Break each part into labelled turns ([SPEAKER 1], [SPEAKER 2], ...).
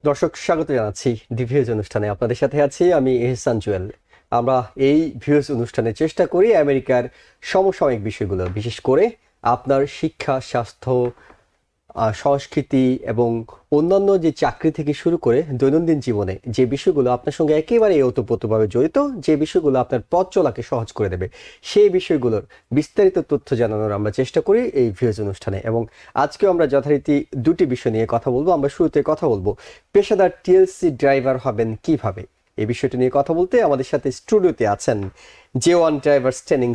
[SPEAKER 1] দর্শক স্বাগত জানাচ্ছি ভিউজ অনুষ্ঠানে। আপনাদের সাথে আছি আমি এহসান জুয়েল। আমরা এই ভিউজ অনুষ্ঠানে চেষ্টা করি আমেরিকার সমসাময়িক বিষয়গুলো, বিশেষ করে আপনার শিক্ষা, স্বাস্থ্য, সংস্কৃতি এবং অন্যান্য যে চাকরি থেকে শুরু করে দৈনন্দিন জীবনে যে বিষয়গুলো আপনার সঙ্গে একেবারে ওতপ্রোতভাবে জড়িত, যে বিষয়গুলো আপনার পথ চলাকে সহজ করে দেবে, সেই বিষয়গুলোর বিস্তারিত তথ্য জানানোর আমরা চেষ্টা করি এই ভিউজ অনুষ্ঠানে। এবং আজকেও আমরা যথারীতি দুটি বিষয় নিয়ে কথা বলবো। আমরা শুরুতে কথা বলবো পেশাদার টিএলসি ড্রাইভার হবেন কিভাবে। এই বিষয়টি নিয়ে কথা বলতে আমাদের সাথে স্টুডিওতে আছেন J1 ড্রাইভার্স ট্রেনিং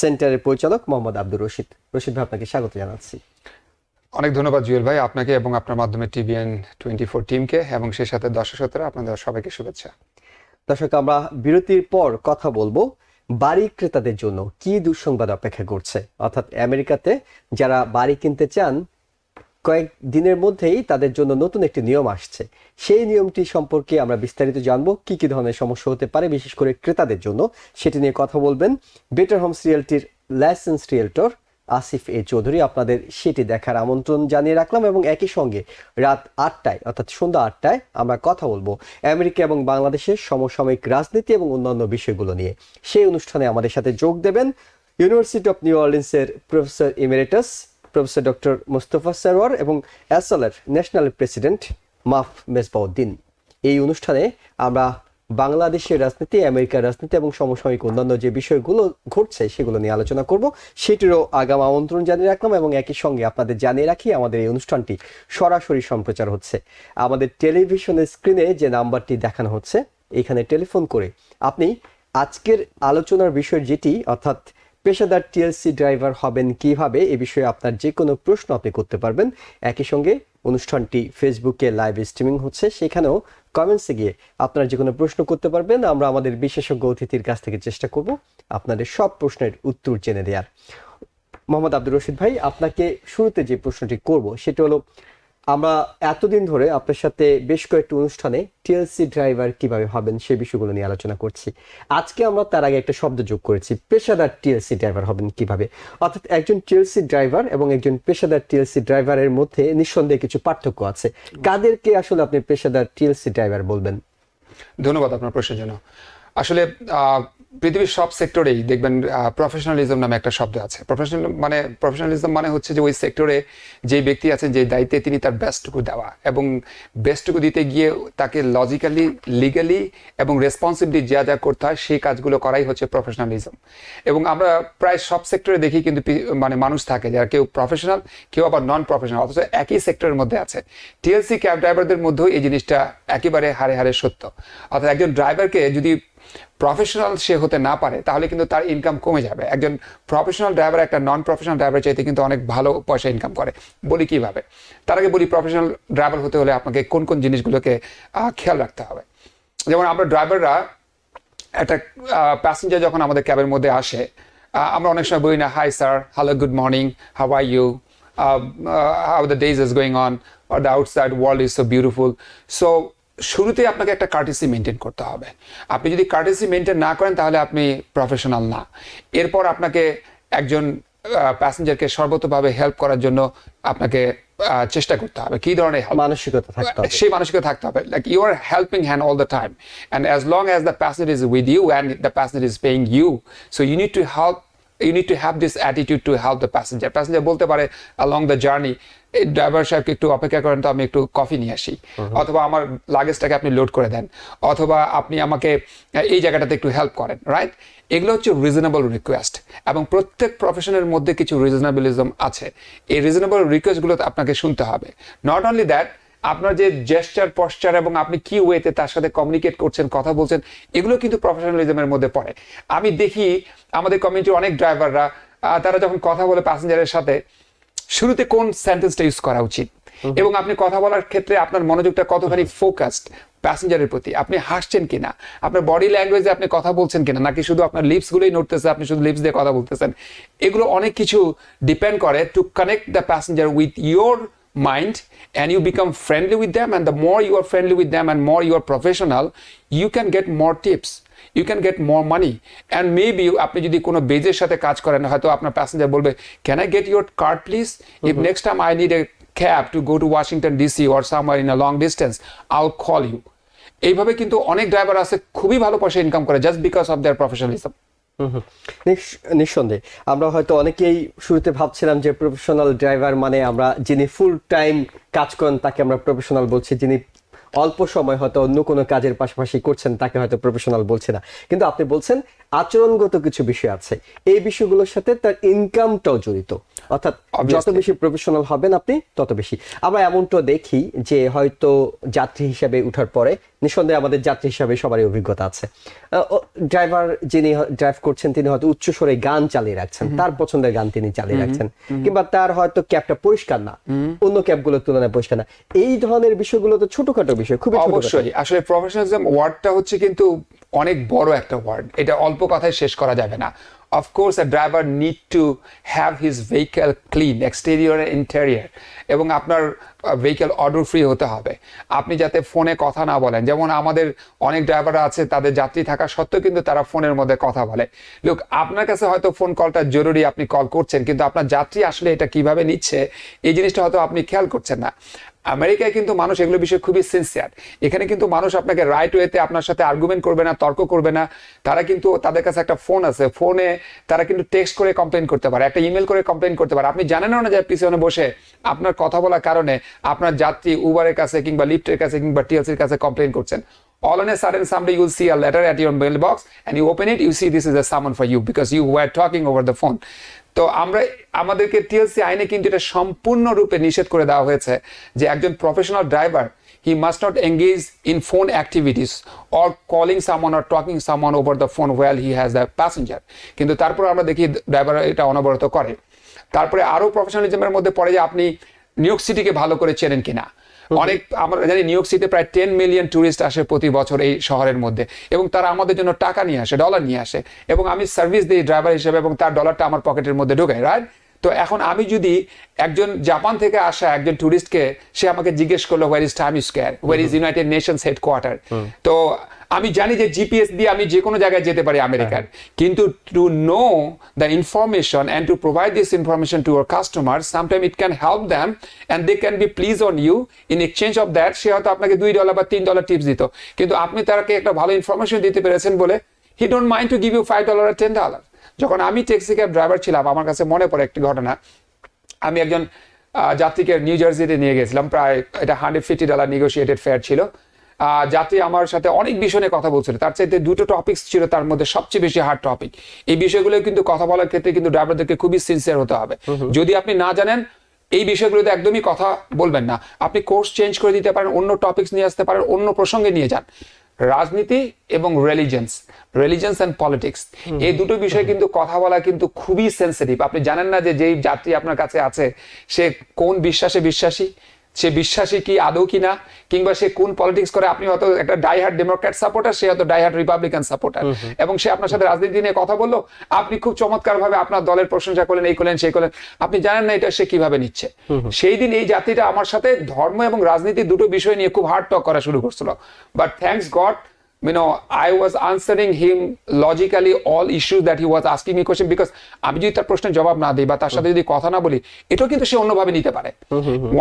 [SPEAKER 1] সেন্টারের পরিচালক মোহাম্মদ আব্দুর রশিদ। রশিদ ভাই, আপনাকে স্বাগত জানাচ্ছি।
[SPEAKER 2] অনেক ধন্যবাদ জুয়েল ভাই, আপনাকে এবং আপনার মাধ্যমে TVN24 টিমকে এবং সেই সাথে দর্শক শ্রোতারা আপনাদের সবাইকে শুভেচ্ছা।
[SPEAKER 1] দর্শক, আমরা বিরতির পর কথা বলবো বাড়ি ক্রেতাদের জন্য কি দুঃসংবাদ অপেক্ষা করছে। অর্থাৎ আমেরিকাতে যারা বাড়ি কিনতে চান, কয়েক দিনের মধ্যেই তাদের জন্য নতুন একটি নিয়ম আসছে। সেই নিয়মটি সম্পর্কে আমরা বিস্তারিত জানবো, কি কি ধরনের সমস্যা হতে পারে বিশেষ করে ক্রেতাদের জন্য, সেটি নিয়ে কথা বলবেন বেটার হোমস রিয়েলটির license realtor Asif A Chowdhury. আপনাদের সেটি দেখার আমন্ত্রণ জানিয়ে রাখলাম। এবং একই সঙ্গে রাত 8টায় অর্থাৎ সন্ধ্যা 8টায় আমরা কথা বলবো আমেরিকা এবং বাংলাদেশের সমসাময়িক রাজনীতি এবং অন্যান্য বিষয়গুলো নিয়ে। সেই অনুষ্ঠানে আমাদের সাথে যোগ দেবেন ইউনিভার্সিটি অফ নিউ অর্লিন্সের professor emeritus professor doctor Mustafa Sarwar এবং এসএলএর ন্যাশনাল প্রেসিডেন্ট মাফ মেজবাউদ্দিন। এই অনুষ্ঠানে আমরা বাংলাদেশের রাজনীতি, আমেরিকার রাজনীতি এবং সমসাময়িক অন্যান্য যে বিষয়গুলো ঘটছে সেগুলো নিয়ে আলোচনা করব। সেটিরও আগাম আমন্ত্রণ জানিয়ে রাখলাম। এবং একই সঙ্গে আপনাদের জানিয়ে রাখি, আমাদের এই অনুষ্ঠানটি সরাসরি সম্প্রচার হচ্ছে। আমাদের টেলিভিশনের স্ক্রিনে যে নাম্বারটি দেখানো হচ্ছে, এখানে টেলিফোন করে আপনি আজকের আলোচনার বিষয় যেটি, অর্থাৎ পেশাদার টিএলসি ড্রাইভার হবেন কিভাবে, এ বিষয়ে আপনার যে কোনো প্রশ্ন আপনি করতে পারবেন। একই সঙ্গে অনুষ্ঠানটি ফেসবুকে লাইভ স্ট্রিমিং হচ্ছে, সেখানেও কমেন্টসে গিয়ে আপনারা যে কোনো প্রশ্ন করতে পারবেন। আমরা আমাদের বিশেষজ্ঞ অতিথির কাছ থেকে চেষ্টা করব আপনাদের সব প্রশ্নের উত্তর জেনে দেওয়ার। মোহাম্মদ আব্দুর রশিদ ভাই, আপনাকে শুরুতে যে প্রশ্নটি করব সেটা হলো, আমরা এতদিন ধরে আপনার সাথে বেশ কয়েকটি অনুষ্ঠানে টিএলসি ড্রাইভার কিভাবে হবেন সে বিষয়গুলো নিয়ে আলোচনা করছি। আজকে আমরা তার আগে একটা শব্দ যোগ করেছি, পেশাদার টিএলসি ড্রাইভার হবেন কিভাবে। অর্থাৎ একজন টিএলসি ড্রাইভার এবং একজন পেশাদার টিএলসি ড্রাইভারের মধ্যে নিঃসন্দেহে কিছু পার্থক্য আছে। কাদেরকে আসলে আপনি পেশাদার টিএলসি ড্রাইভার বলবেন?
[SPEAKER 2] ধন্যবাদ আপনার প্রশ্নের জন্য। আসলে পৃথিবীর সব সেক্টরেই দেখবেন প্রফেশনালিজম নামে একটা শব্দ আছে। প্রফেশনালিজম মানে হচ্ছে যে ওই সেক্টরে যে ব্যক্তি আছেন, যে দায়িত্বে, তিনি তার বেস্টটুকু দেওয়া, এবং বেস্টটুকু দিতে গিয়ে তাকে লজিক্যালি, লিগালি এবং রেসপন্সিবলি যা যা করতে হয় সেই কাজগুলো করাই হচ্ছে প্রফেশনালিজম। এবং আমরা প্রায় সব সেক্টরে দেখি কিন্তু মানুষ থাকে যারা কেউ প্রফেশনাল, কেউ আবার নন প্রফেশনাল, অথচ একই সেক্টরের মধ্যে আছে। টিএলসি ক্যাব ড্রাইভারদের মধ্যেও এই জিনিসটা একেবারে হারে হারে সত্য। অর্থাৎ একজন ড্রাইভারকে যদি প্রফেশনাল সে হতে না পারে, তাহলে কিন্তু তার ইনকাম কমে যাবে। একজন প্রফেশনাল ড্রাইভার একটা নন প্রফেশনাল ড্রাইভার চাইতে কিন্তু অনেক ভালো পয়সা ইনকাম করে। বলি কিভাবে, তার আগে বলি প্রফেশনাল ড্রাইভার হতে হলে আপনাকে কোন কোন জিনিসগুলোকে খেয়াল রাখতে হবে। যেমন আমরা ড্রাইভাররা একটা প্যাসেঞ্জার যখন আমাদের ক্যাবের মধ্যে আসে, আমরা অনেক সময় বলি না, hi sir, hello, good morning, how are you, how the days is going on, or the outside world is so beautiful. So শুরুতে আপনাকে একটা কার্টেসি মেনটেন করতে হবে। আপনি যদি কার্টেসি মেনটেন না করেন, তাহলে আপনি প্রফেশনাল না। এরপর আপনাকে একজন প্যাসেঞ্জারকে সর্বতভাবে হেল্প করার জন্য আপনাকে চেষ্টা করতে হবে। কি ধরনের
[SPEAKER 1] মানসিকতা থাকতে হবে,
[SPEAKER 2] সেই মানসিকতা থাকতে হবে, like you are helping hand all the time, and as long as the passenger is with you and the passenger is paying you, so you need to help, you need to have this attitude to help the passenger. Passenger বলতে পারে along the journey, driver সাহেবকে একটু অপেক্ষা করেন তো, আমি একটু coffee নিয়ে আসি, অথবা আমার লাগেজটাকে আপনি লোড করে দেন, অথবা আপনি আমাকে এই জায়গাটাতে একটু হেল্প করেন, রাইট? এগুলো হচ্ছে রিজনেবল রিকোয়েস্ট, এবং প্রত্যেক প্রফেশনের মধ্যে কিছু রিজনেবলিজম আছে। এই রিজনেবল রিকোয়েস্টগুলো আপনাকে শুনতে হবে। নট অনলি দ্যাট, আপনার যে জেস্টার, পশ্চার এবং আপনি কি ওয়েতে তার সাথে কমিউনিকেট করছেন, কথা বলছেন, এগুলো কিন্তু প্রফেশনালিজমের মধ্যে পড়ে। আমি দেখি আমাদের কমিউনিটির অনেক ড্রাইভাররা, তারা যখন কথা বলে প্যাসেঞ্জারের সাথে, শুরুতে কোন সেন্টেন্সটা ইউজ করা উচিত, এবং আপনি কথা বলার ক্ষেত্রে আপনার মনোযোগটা কতখানি ফোকাসড প্যাসেঞ্জারের প্রতি, আপনি হাসছেন কিনা, আপনার বডি ল্যাঙ্গুয়েজে আপনি কথা বলছেন কিনা, নাকি শুধু আপনার লিপস গুলোই নড়তেছে, আপনি শুধু লিপস দিয়ে কথা বলতেছেন, এগুলো অনেক কিছু ডিপেন্ড করে to connect the passenger with your mind, and you become friendly with them, and the more you are friendly with them and more you are professional, you can get more tips, you can get more money, and maybe আপনি যদি কোনো বেজের সাথে কাজ করেন, হয়তো আপনার passenger বলবে, can I get your card please, if next time I need a cab to go to Washington DC or somewhere in a long distance, I'll call you. এইভাবে কিন্তু অনেক ড্রাইভার আছে খুবই ভালো পয়সা ইনকাম করে just because of their professionalism.
[SPEAKER 1] নিঃসন্দেহে আমরা হয়তো অনেকেই শুরুতে ভাবছিলাম যে প্রফেশনাল ড্রাইভার মানে আমরা যিনি ফুল টাইম কাজ করেন তাকে আমরা প্রফেশনাল বলছি, যিনি অল্প সময় হয়তো অন্য কোনো কাজের পাশাপাশি করছেন তাকে হয়তো প্রফেশনাল বলছি না, কিন্তু আপনি বলছেন আচরণগত কিছু বিষয় আছে, এই বিষয়গুলোর সাথে তার ইনকামটাও জড়িত, অর্থাৎ যত বেশি প্রফেশনাল হবেন আপনি তত বেশি। আমরা এমনটা দেখি যে হয়তো যাত্রী হিসাবে উঠার পরে নিঃসন্দেহে আমাদের যাত্রী হিসাবে সবারই অভিজ্ঞতা আছে, ড্রাইভার যিনি ড্রাইভ করছেন তিনি হয়তো উচ্চ স্বরে গান চালিয়ে রাখছেন, তার পছন্দের গান তিনি চালিয়ে রাখছেন, কিংবা তার হয়তো ক্যাবটা পরিষ্কার না, অন্য ক্যাবগুলোর তুলনায় পরিষ্কার না, এই ধরনের বিষয়গুলো তো ছোটখাটো বিষয়, খুবই
[SPEAKER 2] অবশ্যই। আসলে প্রফেশনালিজম ওয়ার্ডটা হচ্ছে কিন্তু অনেক বড় একটা ওয়ার্ড, এটা অল্প কথায় শেষ করা যাবে না। Of course, a driver need to have his vehicle clean, exterior and interior, এবং আপনার vehicle odor free হতে হবে। আপনি যাতে ফোনে কথা না বলেন, যেমন আমাদের অনেক ড্রাইভার আছে তাদের যাত্রী থাকা সত্ত্বেও কিন্তু তারা ফোনের মধ্যে কথা বলে। লোক আপনার কাছে হয়তো ফোন কলটা জরুরি, আপনি কল করছেন, কিন্তু আপনার যাত্রী আসলে এটা কিভাবে নিচ্ছে এই জিনিসটা হয়তো আপনি খেয়াল করছেন না। আমেরিকায় কিন্তু মানুষ এগুলো বিষয়ে খুবই সিনসিয়ার। এখানে কিন্তু মানুষ আপনাকে রাইট ওয়েতে আপনার সাথে আর্গুমেন্ট করবে না, তর্ক করবে না। তারা কিন্তু তাদের কাছে একটা ফোন আছে, ফোনে তারা কিন্তু টেক্সট করে কমপ্লেন করতে পারে, একটা ইমেল করে কমপ্লেন করতে পারে। আপনি জানেন না যে পিছনে বসে আপনার কথা বলার কারণে আপনার যাত্রী উবারের কাছে কিংবা লিফটের কাছে কিংবা টিএলসির কাছে কমপ্লেন করছেন। All on a sudden someday you'll see a letter at your mailbox and you open it, you see this is a summon for you because you were talking over the phone. তো আমাদেরকে TLC আইনে কিন্তু এটা সম্পূর্ণরূপে নিষেধ করে দেওয়া হয়েছে যে একজন professional driver he must not engage in phone activities or calling someone or talking someone over the phone while he has the passenger. কিন্তু তারপর আমরা দেখি ড্রাইভার এটা অনবরত করে। তারপরে আরো প্রফেশনালিজমের মধ্যে পড়ে যে আপনি নিউ ইয়র্ক সিটিকে ভালো করে চেনেন কিনা। অনেক আমরা জানি নিউ ইয়র্ক সিটিতে প্রায় 10 মিলিয়ন টুরিস্ট আসে প্রতি বছর এই শহরের মধ্যে, এবং তারা আমাদের জন্য টাকা নিয়ে আসে, ডলার নিয়ে আসে, এবং আমি সার্ভিস দিই ড্রাইভার হিসেবে এবং তার ডলারটা আমার পকেটের মধ্যে ঢোকাই, রাইট? তো এখন আমি যদি একজন জাপান থেকে আসা একজন টুরিস্টকে সে আমাকে জিজ্ঞেস করলো where is Times Square, where is United Nations headquarter, তো আমি জানি যে জিপিএস দিয়ে আমি যে কোনো জায়গায় যেতে পারি আমেরিকার, কিন্তু to know the information and to provide this information to our customer, sometime it can help them and they can be please on you. In exchange of that সে হয়তো আপনাকে $2 বা $3 টিপস দিত, কিন্তু আপনি তাকে একটা ভালো ইনফরমেশন দিতে পেরেছেন বলে he don't mind to give you $5 or $10। যখন আমি ট্যাক্সি ক্যাব ড্রাইভার ছিলাম, আমার কাছে মনে পড়ে একটি ঘটনা। আমি একজন যাত্রীকে নিউ জার্সিতে নিয়ে গেছিলাম, প্রায় এটা $150 নেগোশিয়েটেড ফেয়ার ছিল। যাত্রী আমার সাথে অনেক বিষয় নিয়ে কথা বলছিল, তার চাইতে দুটো টপিকস ছিল তার মধ্যে সবচেয়ে বেশি হার্ড টপিক। এই বিষয়গুলো কিন্তু কথা বলার ক্ষেত্রে কিন্তু ড্রাইভারদেরকে খুবই সিনসিয়ার হতে হবে। যদি আপনি না জানেন এই বিষয়গুলোতে একদমই কথা বলবেন না, আপনি কোর্স চেঞ্জ করে দিতে পারেন, অন্য টপিকস নিয়ে আসতে পারেন, অন্য প্রসঙ্গে নিয়ে যান। রাজনীতি এবং রিলিজিয়ন্স অ্যান্ড পলিটিক্স, এই দুটো বিষয় কিন্তু কথা বলা কিন্তু খুবই সেন্সিটিভ। আপনি জানেন না যে যেই যাত্রী আপনার কাছে আছে সে কোন বিশ্বাসে বিশ্বাসী, সে বিশ্বাসী কি আদৌ কিনা, কিংবা সে কোন পলিটিক্স করে। আপনি হয়তো একটা ডাইহার্ড ডেমোক্র্যাট সাপোর্টার, সে হয়তো ডাইহার্ড রিপাবলিকান সাপোর্টার, এবং সে আপনার সাথে রাজনীতি নিয়ে কথা বললো, আপনি খুব চমৎকার ভাবে আপনার দলের প্রশংসা করলেন, এই করলেন সেই করলেন, আপনি জানেন না এটা সে কিভাবে নিচ্ছে। সেই দিন এই যাত্রীটা আমার সাথে ধর্ম এবং রাজনীতি দুটো বিষয় নিয়ে খুব হার্ড টক করা শুরু করছিল, but thanks god I was answering him logically all issues that he was asking me question, because আমি যদি তার প্রশ্নের জবাব না দিই বা তার সাথে যদি কথা না বলি, এটাও কিন্তু সে অন্যভাবে নিতে পারে।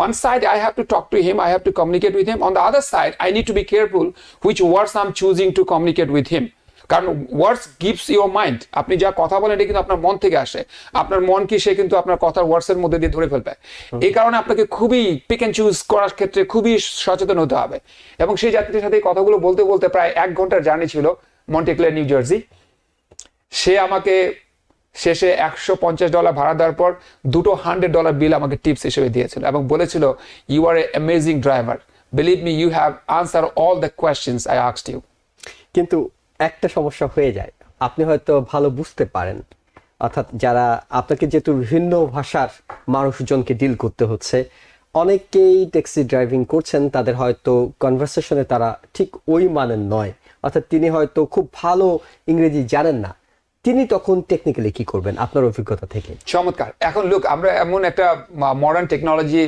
[SPEAKER 2] One side I have to talk to him, I have to communicate with him. On the other side I need to be careful which words I'm choosing to communicate with him, কারণ ওয়ার্ডস gives your mind. আপনি যা কথা বলেন এটা কিন্তু আপনার মন থেকে আসে, আপনার মন কি সে কিন্তু আপনার কথার ওয়ার্ডস এর মধ্যে দিয়ে ধরে ফেলবে। এই কারণে আপনাকে খুবই পিক এন্ড চুজ করার ক্ষেত্রে খুবই সচেতন হতে হবে। এবং সেই যাত্রীর সাথে কথাগুলো বলতে বলতে প্রায় 1 ঘন্টার জার্নি ছিল মন্টেক্লেয়ার নিউ জার্সি। সে আমাকে শেষে $150 ভাড়া দেওয়ার পর দুটো $100 বিল আমাকে টিপস হিসেবে দিয়েছিল এবং বলেছিল, you are a amazing driver, believe me you have answer all the questions I asked you.
[SPEAKER 1] কিন্তু একটা সমস্যা হয়ে যায়, আপনি হয়তো ভালো বুঝতে পারেন, অর্থাৎ যারা আপনাকে যেহেতু বিভিন্ন ভাষার মানুষজনকে ডিল করতে হচ্ছে, অনেকেই ট্যাক্সি ড্রাইভিং করছেন, তাদের হয়তো কনভারসেশনে তারা ঠিক ওই মানের নয়, অর্থাৎ তিনি হয়তো খুব ভালো ইংরেজি জানেন না, তিনি তখন টেকনিক্যালি কি করবেন আপনার অভিজ্ঞতা থেকে?
[SPEAKER 2] চমৎকার। এখন লুক, আমরা এমন একটা মডার্ন টেকনোলজি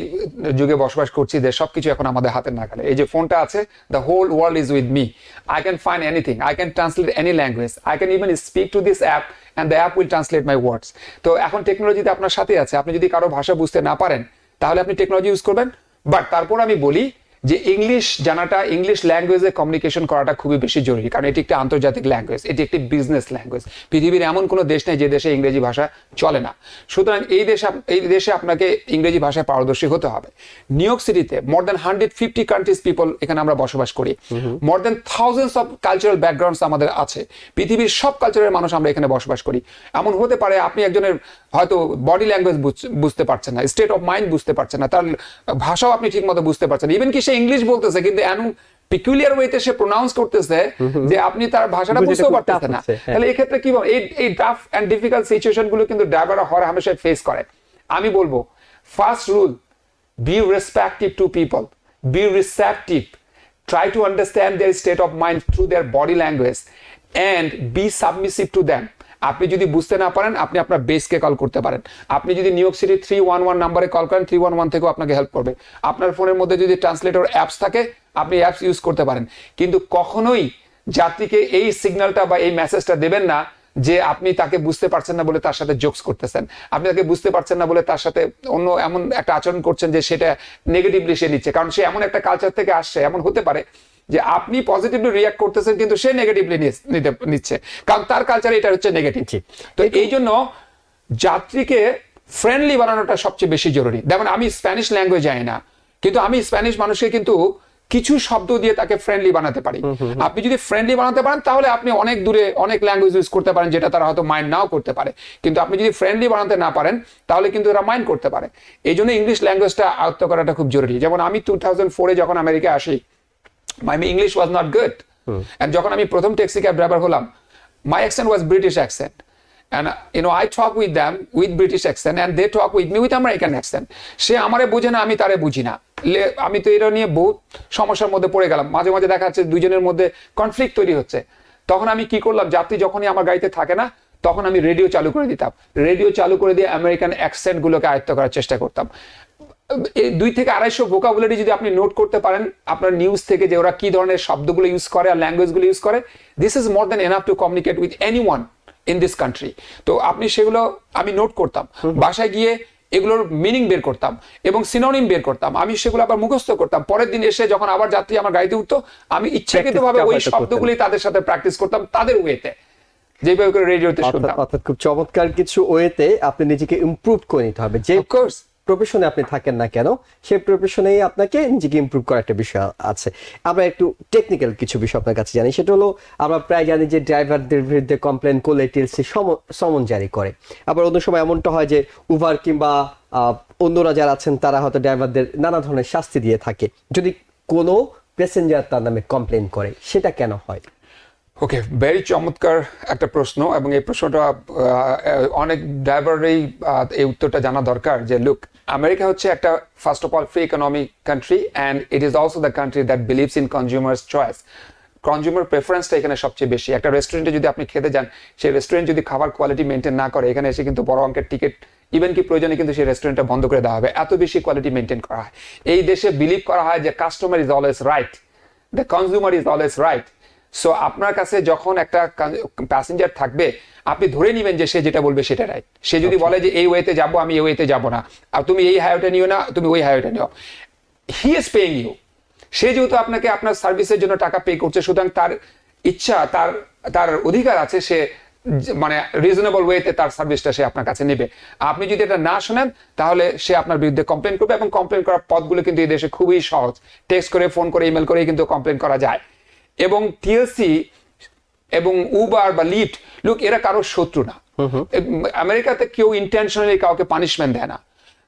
[SPEAKER 2] যুগে বসবাস করছি যে সবকিছু এখন আমাদের হাতের নাগালে। এই যে ফোনটা আছে, the whole world is with me, I can find anything, I can translate any language, I can even speak to this app and the app will translate my words. তো এখন টেকনোলজিতে আপনার সাথে আছে, আপনি যদি কারো ভাষা বুঝতে না পারেন তাহলে আপনি টেকনোলজি ইউজ করবেন। বাট তারপর আমি বলি যে ইংলিশ জানাটা, ইংলিশ ল্যাঙ্গুয়েজে কমিউনিকেশন করাটা খুবই বেশি জরুরি, কারণ এটি একটি আন্তর্জাতিক ল্যাঙ্গুয়েজ, এটি একটি বিজনেস ল্যাঙ্গুয়েজ। পৃথিবীর এমন কোনো দেশ নেই যে দেশে ইংরেজি ভাষা চলে না। সুতরাং এই দেশে আপনাকে ইংরেজি ভাষায় পারদর্শী হতে হবে। নিউ ইয়র্ক সিটিতে মোর দ্যান 150 কান্ট্রিজ পিপল এখানে আমরা বসবাস করি, more than thousands of cultural backgrounds আমাদের আছে, পৃথিবীর সব কালচারের মানুষ আমরা এখানে বসবাস করি। এমন হতে পারে আপনি একজনের হয়তো বডি ল্যাঙ্গুয়েজ বুঝতে পারছেন না, স্টেট অফ মাইন্ড বুঝতে পারছেন না, তার ভাষাও আপনি ঠিক মতো বুঝতে পারছেন, ইভেন কি সে ইংলিশ বলতেছে কিন্তু এমন পিকুলিয়ার ওয়েতে সে প্রোনাউন্স করতেছে যে আপনি তার ভাষাটা বুঝতেও পারতেছেন না। তাহলে এই ক্ষেত্রে কি এই টাফ এন্ড ডিফিকাল্ট সিচুয়েশন গুলো কিন্তু ড্রাইভাররা হর হামেশা ফেস করে। আমি বলবো first rule, be respective to people, be receptive, try to understand their state of mind through their body language and be submissive to them. আপনি যদি বুঝতে না পারেন আপনি আপনার বেসকে কল করতে পারেন। আপনি যদি নিউ ইয়র্ক সিটি 311 নাম্বারে কল করেন, 311 থেকেও আপনাকে হেল্প করবে। আপনার ফোনের মধ্যে যদি ট্রান্সলেটর অ্যাপস থাকে আপনি অ্যাপস ইউজ করতে পারেন, কিন্তু কখনোই যাত্রীকে এই সিগন্যালটা বা এই মেসেজটা দেবেন না যে আপনি তাকে বুঝতে পারছেন না বলে তার সাথে জোকস করতেছেন, আপনি তাকে বুঝতে পারছেন না বলে তার সাথে অন্য এমন একটা আচরণ করছেন যে সেটা নেগেটিভলি সে নিচ্ছে, কারণ সে এমন একটা কালচার থেকে আসছে। এমন হতে পারে যে আপনি পজিটিভলি রিয়াক্ট করতেছেন কিন্তু সে নেগেটিভলি নিচ্ছে, কারণ তার কালচারে এটা হচ্ছে নেগেটিভ। তো এই জন্য যাত্রীকে ফ্রেন্ডলি বানানোটা সবচেয়ে বেশি জরুরি। যেমন আমি স্প্যানিশ ল্যাঙ্গুয়েজ জানি না, কিন্তু আমি স্প্যানিশ মানুষকে কিন্তু কিছু শব্দ দিয়ে তাকে ফ্রেন্ডলি বানাতে পারি। আপনি যদি ফ্রেন্ডলি বানাতে পারেন তাহলে আপনি অনেক দূরে অনেক ল্যাঙ্গুয়েজ ইউজ করতে পারেন যেটা তারা হয়তো মাইন্ড নাও করতে পারে, কিন্তু আপনি যদি ফ্রেন্ডলি বানাতে না পারেন তাহলে কিন্তু এরা মাইন্ড করতে পারে। এই জন্য ইংলিশ ল্যাঙ্গুয়েজটা আয়ত্ত করাটা খুব জরুরি। যেমন আমি 2004-এ যখন আমেরিকা আসি, my English was not good, and যখন আমি প্রথম ট্যাক্সি ক্যাব ড্রাইভার হলাম, my accent was British accent, and I talk with them with British accent and they talk with me with American accent. সে আমারে বুঝে না, আমি তারে বুঝি না। আমি তো এটা নিয়ে বহুত সমস্যার মধ্যে পড়ে গেলাম। মাঝে মাঝে দেখা যাচ্ছে দুইজনের মধ্যে কনফ্লিক্ট তৈরি হচ্ছে। তখন আমি কি করলাম, যাত্রী যখনই আমার গাড়িতে থাকে না তখন আমি রেডিও চালু করে দিতাম, রেডিও চালু করে দিয়ে আমেরিকান অ্যাকসেন্ট গুলোকে আয়ত্ত করার চেষ্টা করতাম। এই 2 থেকে 250 ভোকাবুলারি যদি আপনি নোট করতে পারেন আপনার নিউজ থেকে, যে ওরা কি ধরনের শব্দগুলো ইউজ করে আর ল্যাঙ্গুয়েজগুলো ইউজ করে, this is more than enough to communicate with anyone in this country. তো আপনি সেগুলো আমি নোট করতাম, বাসায় গিয়ে এগুলোর মিনিং বের করতাম এবং সিনোনিম বের করতাম, আমি সেগুলো আবার মুখস্থ করতাম। পরের দিন এসে যখন আবার যাত্রী আমার গাড়িতে উঠতো আমি ইচ্ছাকৃতভাবে ওই শব্দগুলি তাদের সাথে প্র্যাকটিস করতাম তাদের ওয়েতে, যেভাবে করে রেডিওতে শুনতাম।
[SPEAKER 1] অর্থাৎ খুব চমৎকার কিছু ওয়েতে আপনি নিজেকে ইমপ্রুভ করে নিতে হবে। যে প্রফেশনে আপনি থাকেন না কেন সেই প্রফেশনেই আপনাকে নিজেকে ইমপ্রুভ করার একটা বিষয় আছে। আমরা একটু টেকনিক্যাল কিছু বিষয় আপনার কাছে জানি, সেটা হলো আমরা প্রায় জানি যে ড্রাইভারদের বিরুদ্ধে কমপ্লেন করলে টিএলসি সমন জারি করে। আবার অন্য সময় এমনটা হয় যে উবার কিংবা অন্যরা যারা আছেন তারা হয়তো ড্রাইভারদের নানা ধরনের শাস্তি দিয়ে থাকে যদি কোনো প্যাসেঞ্জার তার নামে কমপ্লেন করে, সেটা কেন হয়?
[SPEAKER 2] ওকে, ভেরি চমৎকার একটা প্রশ্ন, এবং এই প্রশ্নটা অনেক ড্রাইভারেরই এই উত্তরটা জানা দরকার। যে লুক, আমেরিকা হচ্ছে একটা first of all free economic country and it is also the country that believes in consumers choice. Consumer প্রেফারেন্সটা এখানে সবচেয়ে বেশি। একটা রেস্টুরেন্টে যদি আপনি খেতে যান, সেই রেস্টুরেন্ট যদি খাবার কোয়ালিটি মেনটেন না করে, এখানে এসে কিন্তু বড় অঙ্কের টিকিট, ইভেন কি প্রয়োজনে কিন্তু সেই রেস্টুরেন্টটা বন্ধ করে দেওয়া হবে, এত বেশি কোয়ালিটি মেনটেন করা হয়। এই দেশে বিলিভ করা হয় যে customer is always right, the consumer is always right. So আপনার কাছে যখন একটা প্যাসেঞ্জার থাকবে আপনি ধরে নিবেন যে সে যেটা বলবে সেটা রাইট। সে যদি বলে যে এই ওয়েতে যাবো, আমি এই ওয়েতে যাবো না, আর তুমি এই হাইওয়েটা নিও না, তুমি ওই হাইওয়েটা নিও, হি ইজ পেইং ইউ। সে যেহেতু আপনাকে আপনার সার্ভিসের জন্য টাকা পে করছে, সুতরাং তার ইচ্ছা, তার অধিকার আছে সে মানে রিজনেবল ওয়েতে তার সার্ভিসটা সে আপনার কাছে নেবে। আপনি যদি এটা না শোনেন তাহলে সে আপনার বিরুদ্ধে কমপ্লেন করবে, এবং কমপ্লেন করার পথগুলো কিন্তু এই দেশে খুবই সহজ, টেক্সট করে, ফোন করে, ইমেল করে কিন্তু কমপ্লেন করা যায়। এবং টিএলসি এবং উবার বা লিফট, লুক, এরা কারোর শত্রু না। আমেরিকাতে কেউ ইন্টেনশনালি কাউকে পানিশমেন্ট দেয় না।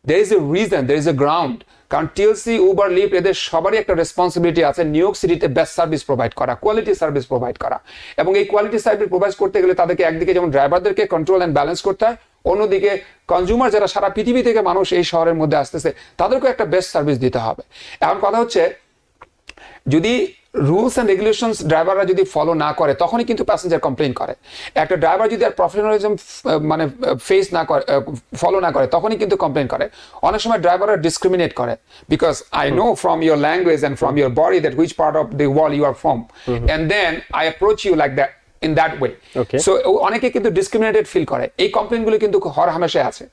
[SPEAKER 2] There is a reason, there is a ground. কারণ টিএলসি, উবার, লিফট এদের সবারই একটা রেসপন্সিবিলিটি আছে নিউ ইয়র্ক সিটিতে বেস্ট সার্ভিস প্রোভাইড করা, কোয়ালিটি সার্ভিস প্রোভাইড করা। এবং এই কোয়ালিটি সার্ভিস প্রোভাইড করতে গেলে তাদেরকে একদিকে যেমন ড্রাইভারদেরকে কন্ট্রোল অ্যান্ড ব্যালেন্স করতে হয়, অন্যদিকে কনজিউমার যারা সারা পৃথিবী থেকে মানুষ এই শহরের মধ্যে আসতেছে তাদেরকে একটা বেস্ট সার্ভিস দিতে হবে। এখন কথা হচ্ছে, যদি রুলস অ্যান্ড রেগুলেশনস ড্রাইভাররা যদি ফলো না করে তখনই কিন্তু প্যাসেঞ্জার কমপ্লেন করে। একটা ড্রাইভার যদি আর প্রফেশনালিজম মানে ফেস না করে, ফলো না করে, তখনই কিন্তু কমপ্লেন করে। অনেক সময় ড্রাইভাররা ডিসক্রিমিনেট করে, because I know from your language and from your body that which part of the world you are from, and then I approach you like that in that way. So অনেকে কিন্তু discriminated feel করে। এই কমপ্লেনগুলো কিন্তু হর হামেশাই আছে।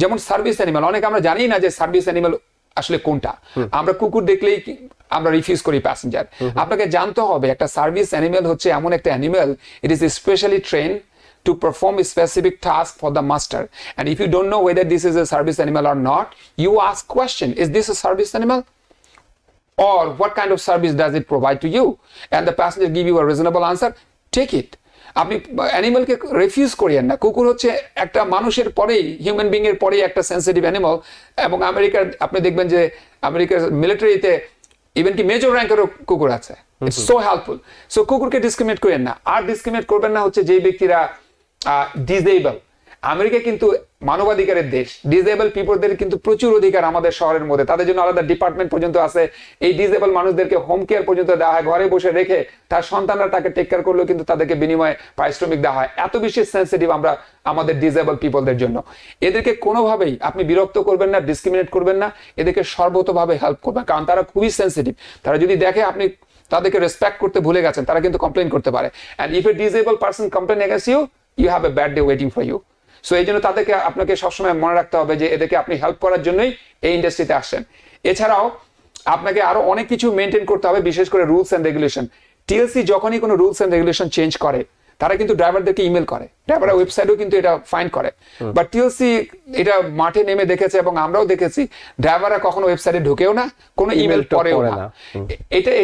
[SPEAKER 2] যেমন service animal, অনেকে আমরা জানি না যে সার্ভিস অ্যানিমাল আসলে কোনটা। আমরা কুকুর দেখলেই আমরা রিফিউজ করি প্যাসেঞ্জার। আপনাকে জানতে হবে একটা সার্ভিস অ্যানিমাল হচ্ছে এমন একটা animal, it is specially train to perform a specific task for the master, and if you don't know whether this is a service animal or not, you ask question, is this a service animal, or what kind of service does it provide to you, and the passenger give you a reasonable answer, take it. আপনি অ্যানিমালকে refuse করিয়েন না। কুকুর হচ্ছে একটা মানুষের পরেই, human being এর পরেই একটা সেন্সিটিভ অ্যানিমাল, এবং আমেরিকার আপনি দেখবেন যে আমেরিকার মিলিটারিতে ইভেন কি মেজর র্যাঙ্কেরও কুকুর আছে। It's so helpful. সো কুকুরকে ডিসক্রিমিনেট করেন না। আর ডিসক্রিমিনেট করবেন না হচ্ছে যেই ব্যক্তিরা ডিসেবল। আমেরিকা কিন্তু মানবাধিকারের দেশ। ডিসেবল পিপলদের কিন্তু প্রচুর অধিকার আমাদের শহরের মধ্যে, তাদের জন্য আলাদা ডিপার্টমেন্ট পর্যন্ত আছে। এই ডিসেবল মানুষদেরকে হোম কেয়ার পর্যন্ত দেওয়া হয়, ঘরে বসে রেখে তার সন্তানরা তাকে টেক কেয়ার করলেও কিন্তু তাদেরকে বিনিময়ে পারিশ্রমিক দেওয়া হয়। এত বেশি সেন্সিটিভ আমরা আমাদের ডিসেবল পিপলদের জন্য। এদেরকে কোনোভাবেই আপনি বিরক্ত করবেন না, ডিসক্রিমিনেট করবেন না, এদেরকে সর্বতভাবে হেল্প করবেন, কারণ তারা খুবই সেন্সিটিভ। তারা যদি দেখে আপনি তাদেরকে রেসপেক্ট করতে ভুলে গেছেন, তারা কিন্তু কমপ্লেন করতে পারে। And if a disable person complain against you, you have a bad day waiting for you. So এই জন্য তাদেরকে আপনাকে সবসময় মনে রাখতে হবে যে এদেরকে আপনি হেল্প করার জন্যই এই ইন্ডাস্ট্রিতে আসছেন। এছাড়াও আপনাকে আরো অনেক কিছু মেনটেন করতে হবে, বিশেষ করে রুলস এন্ড রেগুলেশন। টিএলসি যখনই কোনো রুলস এন্ড রেগুলেশন চেঞ্জ করে, তারা কিন্তু ড্রাইভারদেরকে ইমেল করে, ড্রাইভাররা ওয়েবসাইটেও কিন্তু এটা ফাইন্ড করে। বাট টিএলসি এটা মাঠে নেমে দেখেছে, এবং আমরাও দেখেছি ড্রাইভাররা কখনো ওয়েবসাইটে ঢুকেও না, কোনো ইমেল পড়েও না।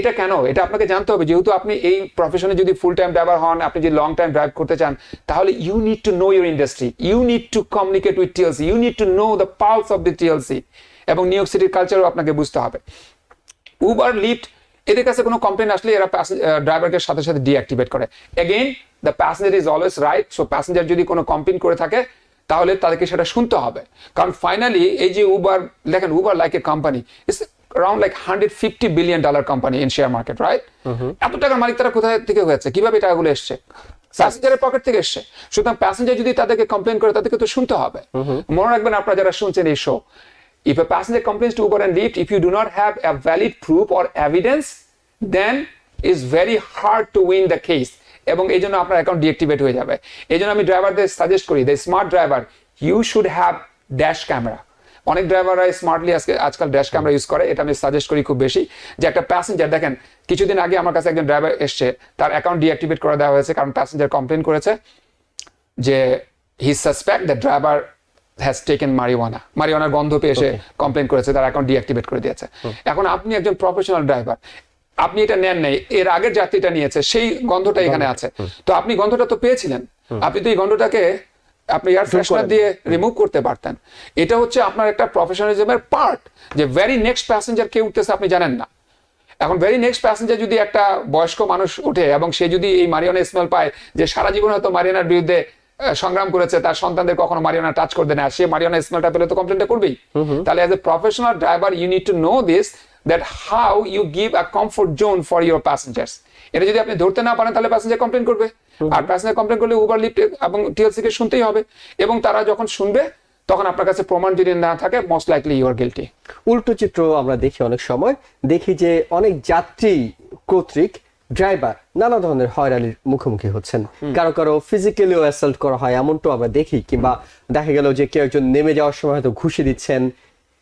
[SPEAKER 2] এটা কেন, এটা আপনাকে জানতে হবে। যেহেতু আপনি এই প্রফেশনে যদি ফুল টাইম ড্রাইভার হন, আপনি যদি লং টাইম ড্রাইভ করতে চান, তাহলে you need to know your industry, you need to communicate with TLC, you need to know the pulse of the TLC. এবং নিউ ইয়র্ক সিটির কালচারও আপনাকে বুঝতে হবে। উবার, লিফট, এদের কাছে কোনো কমপ্লেন আসলে এরা ড্রাইভারকে সাথে সাথে ডিঅ্যাক্টিভেট করে। Again the passenger is always right. So passenger যদি কোনো কমপ্লেন করে থাকে, তাহলে তাদেরকে সেটা শুনতে হবে, কারণ ফাইনালি এই যে উবার, দেখেন Uber like a company, it's around like $150 billion company in share market, right? এত টাকার মালিক তারা কোথায় থেকে হয়েছে, কিভাবে টাকাগুলো এসছে? প্যাসেঞ্জারের পকেট থেকে এসছে। সুতরাং প্যাসেঞ্জার যদি তাদেরকে কমপ্লেন করে, তাদেরকে তো শুনতে হবে। মনে রাখবেন আপনারা যারা শুনছেন এই show, if a passenger complains to Uber and Lyft, if you do not have a valid proof or evidence, then it's very hard to win the case, এবং এই জন্য আপনার অ্যাকাউন্ট ডিঅ্যাক্টিভেট হয়ে যাবে। এই জন্য আমি ড্রাইভারদের সাজেস্ট করি, the smart driver, you should have dash camera. অনেক ড্রাইভাররা স্মার্টলি আজকাল ড্যাশ ক্যামেরা ইউজ করে, এটা আমি সাজেস্ট করি খুব বেশি। যে একটা প্যাসেঞ্জার, দেখেন কিছুদিন আগে আমার কাছে একজন ড্রাইভার এসছে, তার অ্যাকাউন্ট ডিঅ্যাক্টিভেট করে দেওয়া হয়েছে, কারণ প্যাসেঞ্জার কমপ্লেন করেছে যে he suspect the driver has taken marijuana গন্ধ পেয়ে এসে কমপ্লেন করেছে, তার অ্যাকাউন্ট ডিঅ্যাক্টিভেট করে দিয়েছে। এখন আপনি একজন প্রফেশনাল ড্রাইভার, আপনি এটা নেন নাই, এর আগের যাত্রীটা নিয়েছে, সেই গন্ধটা এখানে আছে, তো আপনি গন্ধটা তো পেয়েছিলেন, আপনি তো এই গন্ধটাকে আপনি এয়ার ফ্রেশনার দিয়ে রিমুভ করতে পারতেন। এটা হচ্ছে আপনার একটা প্রফেশনালিজমের পার্ট, যে ভেরি নেক্সট প্যাসেঞ্জার কে উঠতেছে আপনি জানেন না। এখন ভেরি নেক্সট প্যাসেঞ্জার যদি একটা বয়স্ক মানুষ উঠে, এবং সে যদি এই মারিওয়ানা স্মেল পায়, যে সারা জীবন হয়তো মারিওয়ানার বিরুদ্ধে সংগ্রাম করেছে, তার সন্তানদের কখনো মারিওয়ানা টাচ করবে না, সে মারিওয়ানা স্মেলটা পেলে তো কমপ্লেনটা করবেই। তাহলে as a professional driver you need to know this, that how you give a comfort zone for your passengers. এটা যদি আপনি ধরতে না পারেন, তাহলে প্যাসেঞ্জার কমপ্লেন করবে, আর প্যাসেঞ্জার কমপ্লেন করলে উবার, লিফট এবং টিএলসি কে শুনতেই হবে, এবং তারা যখন শুনবে, তখন আপনার কাছে প্রমাণ যদি না থাকে, most likely you are guilty.
[SPEAKER 1] উল্টো চিত্র আমরা দেখি, অনেক সময় দেখি যে অনেক যাত্রী কর্তৃক ড্রাইভার নানা ধরনের হয়রানির মুখোমুখি হচ্ছেন, কারো কারো ফিজিক্যালিও অ্যাসাল্ট করা হয়, এমনটাও আমরা দেখি। কিংবা দেখা গেল যে কেউ একজন নেমে যাওয়ার সময় হয়তো ঘুষি দিচ্ছেন।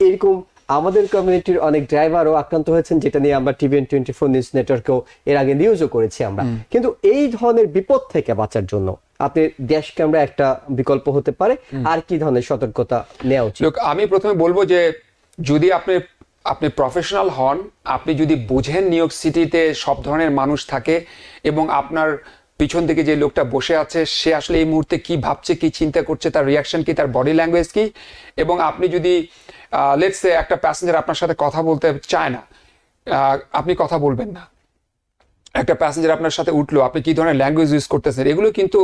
[SPEAKER 1] এরকম আমাদের কমিউনিটির অনেক ড্রাইভারও আক্রান্ত হয়েছেন, যেটা নিয়ে আমরা TVN24 নিউজ নেটওয়ার্কেও এর আগে নিউজও করেছি আমরা। কিন্তু এই ধরনের বিপদ থেকে বাঁচার জন্য আপনি ড্যাশ ক্যামেরা একটা বিকল্প হতে পারে, আর কি ধরনের সতর্কতা নেওয়া উচিত?
[SPEAKER 2] আমি প্রথমে বলবো যে যদি আপনি প্রফেশনাল হন, আপনি যদি বুঝেন নিউ ইয়র্ক সিটিতে সব ধরনের মানুষ থাকে, এবং আপনার পিছন থেকে যে লোকটা বসে আছে সে আসলে এই মুহূর্তে কি ভাবছে, কি চিন্তা করছে, তার রিয়াকশন কি, তার বডি ল্যাঙ্গুয়েজ কি, এবং আপনি যদি লেটস সে একটা প্যাসেঞ্জার আপনার সাথে কথা বলতে চায় না, আপনি কথা বলবেন না। একটা প্যাসেঞ্জার আপনার সাথে উঠলো, আপনি কি ধরনের ল্যাঙ্গুয়েজ ইউজ করতেছেন, এগুলো কিন্তু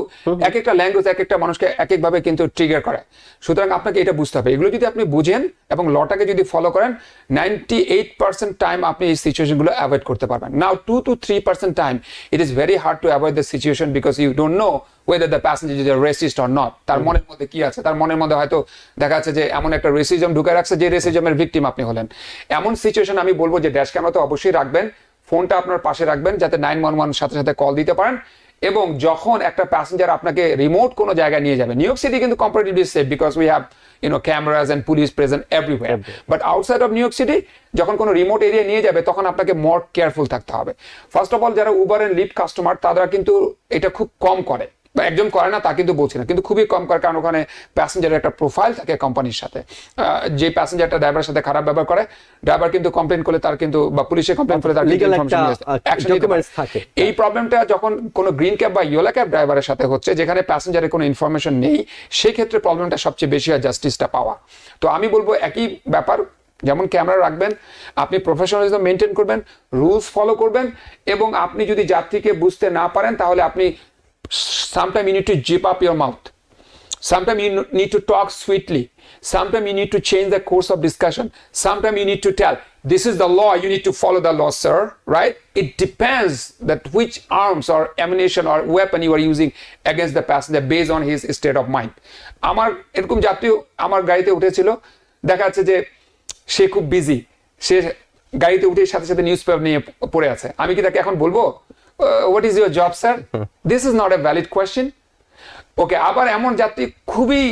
[SPEAKER 2] এক একটা ল্যাঙ্গুয়েজ এক একটা মানুষকে এক একভাবে কিন্তু ট্রিগার করে। সুতরাং আপনাকে এটা বুঝতে হবে। এগুলো যদি আপনি বুঝেন এবং লটাকে যদি ফলো করেন, 98% টাইম আপনি এই সিচুয়েশনগুলো অ্যাভয়েড করতে পারবেন। Now 2 to 3% time it is very hard to avoid the situation, because you don't know whether the passenger is a racist or not. তার মনের মধ্যে কি আছে, তার মনের মধ্যে হয়তো দেখা যাচ্ছে যে এমন একটা রেসিজম ঢুকে রাখছে, যে রেসিজমের ভিকটিম আপনি হলেন। এমন সিচুয়েশন আমি বলবো যে ড্যাশ ক্যামেরা তো অবশ্যই রাখবেন, ফোনটা আপনার পাশে রাখবেন যাতে 911 সাথে সাথে কল দিতে পারেন। এবং যখন একটা প্যাসেঞ্জার আপনাকে রিমোট কোনো জায়গায় নিয়ে যাবে, নিউ ইয়র্ক সিটি কিন্তু comparatively safe because we have cameras and police present everywhere, but outside of New York City যখন কোনো রিমোট এরিয়া নিয়ে যাবে তখন আপনাকে মোর কেয়ারফুল থাকতে হবে। ফার্স্ট অফ অল যারা উবার এন্ড লিফট কাস্টমার তারা কিন্তু এটা খুব কম করে, বা একজন করে না তা কিন্তু বলছি না, কিন্তু খুবই কম করে, কারণ ওখানে প্যাসেঞ্জারের একটা প্রোফাইল থাকে কোম্পানির সাথে। যে প্যাসেঞ্জারটা ড্রাইভারের সাথে খারাপ ব্যবহার করে, ড্রাইভার কিন্তু কমপ্লেন করলে তার কিন্তু, বা পুলিশে কমপ্লেন করলে তার কিন্তু ইনফরমেশন থাকে। এই প্রবলেমটা যখন কোনো গ্রিন ক্যাব বা ইয়েলো ক্যাব ড্রাইভারের সাথে হচ্ছে, যেখানে প্যাসেঞ্জারের কোনো ইনফরমেশন নেই, সেই ক্ষেত্রে প্রবলেমটা সবচেয়ে বেশি হয় জাস্টিসটা পাওয়া। তো আমি বলবো একই ব্যাপার, যেমন ক্যামেরা রাখবেন, আপনি প্রফেশনালিজম মেনটেন করবেন, রুলস ফলো করবেন, এবং আপনি যদি যাত্রীকে বুঝতে না পারেন তাহলে আপনি sometimes you need to zip up your mouth. Sometimes you need to talk sweetly. Sometimes you need to change the course of discussion. Sometimes you need to tell, this is the law, you need to follow the law, sir, right? It depends that which arms or ammunition or weapon you are using against the passenger based on his state of mind. আমার এরকম যাত্রী আমার গাড়িতে উঠেছিল, দেখা যাচ্ছে যে সে খুব বিজি, সে গাড়িতে উঠে সাথে সাথে নিউজ পেপার নিয়ে পড়ে আছে। আমি কি তাকে এখন বলবো what is your job, sir? This is not a valid question. ওকে, আবার এমন যাত্রী খুবই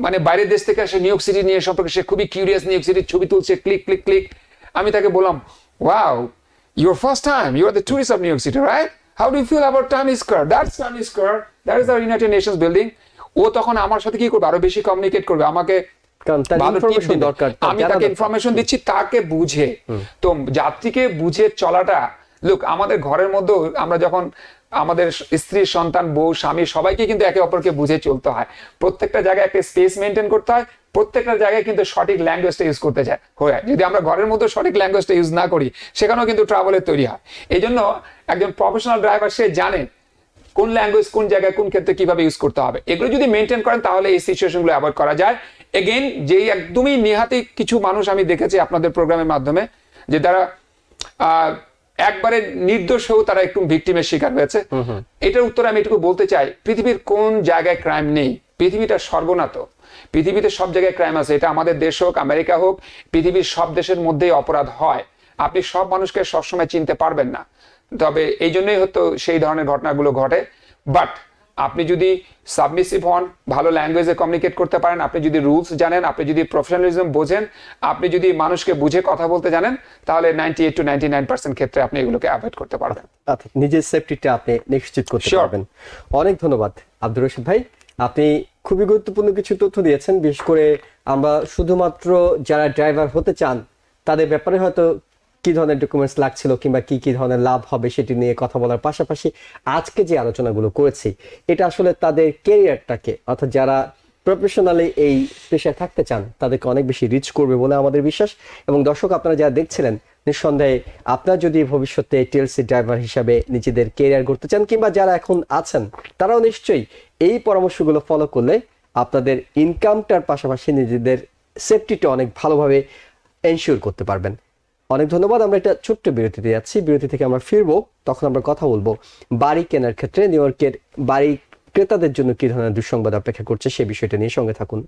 [SPEAKER 2] মানে বাইরের দেশ থেকে আসে, নিউ ইয়র্ক সিটি নিয়ে সম্পর্কে সে খুবই কিউরিয়াস, নিউ ইয়র্ক সিটির ছবি তুলছে, ক্লিক ক্লিক ক্লিক। আমি তাকে বললাম, wow, your first time, you are the tourist of New York City, right? How do you feel about Times Square? That's Times Square, that is our United Nations building. ও তখন আমার সাথে কি করবে, আরো বেশি কমিউনিকেট করবে, আমাকে আমি তাকে ইনফরমেশন দিচ্ছি তাকে বুঝে। তো যাত্রীকে বুঝে চলাটা, লুক, আমাদের ঘরের মধ্যে আমরা যখন আমাদের স্ত্রী, সন্তান, বউ, স্বামী সবাইকে কিন্তু একে অপরকে বুঝে চলতে হয়। প্রত্যেকটা জায়গায় একটা স্পেস মেনটেন করতে হয়, প্রত্যেকটা জায়গায় কিন্তু সঠিক ল্যাঙ্গুয়েজটা ইউজ করতে হয়। যদি আমরা ঘরের মধ্যে সঠিক ল্যাঙ্গুয়েজটা ইউজ না করি, সেখানেও কিন্তু ট্রাভেলের তৈরি হয়। এই জন্য একজন প্রফেশনাল ড্রাইভার সে জানে কোন ল্যাঙ্গুয়েজ কোন জায়গায় কোন ক্ষেত্রে কিভাবে ইউজ করতে হবে। এগুলো যদি মেনটেন করেন তাহলে এই সিচুয়েশনগুলো অ্যাভয়েড করা যায়। এগেইন, যেই একদমই নেহাতি কিছু মানুষ আমি দেখেছি আপনাদের প্রোগ্রামের মাধ্যমে, যে তারা একবারে নির্দোষ হয়েও তারা একটু ভিকটিমের শিকার হয়েছে। এটার উত্তরে আমি এটুকু বলতে চাই, পৃথিবীর কোন জায়গায় ক্রাইম নেই? পৃথিবীটা সর্বনাত, পৃথিবীতে সব জায়গায় ক্রাইম আছে। এটা আমাদের দেশ হোক, আমেরিকা হোক, পৃথিবীর সব দেশের মধ্যেই অপরাধ হয়। আপনি সব মানুষকে সবসময় চিনতে পারবেন না, তবে এই জন্যই হয়তো সেই ধরনের ঘটনাগুলো ঘটে। বাট আপনি যদি সাবমিসিভ হন, ভালো ল্যাঙ্গুয়েজে কমিউনিকেট করতে পারেন, আপনি যদি রুলস জানেন, আপনি যদি প্রফেশনালিজম বোঝেন, আপনি যদি মানুষকে বুঝে কথা বলতে জানেন, তাহলে 98 to 99% ক্ষেত্রে আপনি এগুলোকে অ্যাভয়েড করতে পারবেন।
[SPEAKER 1] নিজের সেফটিটা আপনি নিশ্চিত করতে পারবেন। অনেক ধন্যবাদ আব্দুর রশিদ ভাই, আপনি খুবই গুরুত্বপূর্ণ কিছু তথ্য দিয়েছেন। বিশেষ করে আমরা শুধুমাত্র যারা ড্রাইভার হতে চান তাদের ব্যাপারে হয়তো কি ধরনের ডকুমেন্টস লাগছিল কিংবা কি কি ধরনের লাভ হবে সেটি নিয়ে কথা বলার পাশাপাশি আজকে যে আলোচনাগুলো করেছি এটা আসলে তাদের ক্যারিয়ারটাকে, অর্থাৎ যারা প্রফেশনালি এই পেশায় থাকতে চান তাদেরকে অনেক বেশি রিচ করবে বলে আমাদের বিশ্বাস। এবং দর্শক, আপনারা যারা দেখছিলেন, নিঃসন্দেহে আপনারা যদি ভবিষ্যতে টিএলসি ড্রাইভার হিসাবে নিজেদের ক্যারিয়ার করতে চান কিংবা যারা এখন আছেন তারাও নিশ্চয়ই এই পরামর্শগুলো ফলো করলে আপনাদের ইনকামটার পাশাপাশি নিজেদের সেফটিটা অনেক ভালোভাবে এনশিওর করতে পারবেন। অনেক ধন্যবাদ। আমরা একটা ছোট্ট বিরতিতে যাচ্ছি, বিরতি থেকে আমরা ফিরবো, তখন আমরা কথা বলবো বাড়ি কেনার ক্ষেত্রে নিউ ইয়র্কের বাড়ি ক্রেতাদের জন্য কি ধরনের দুঃসংবাদ অপেক্ষা করছে সে বিষয়টা নিয়ে। সঙ্গে থাকুন।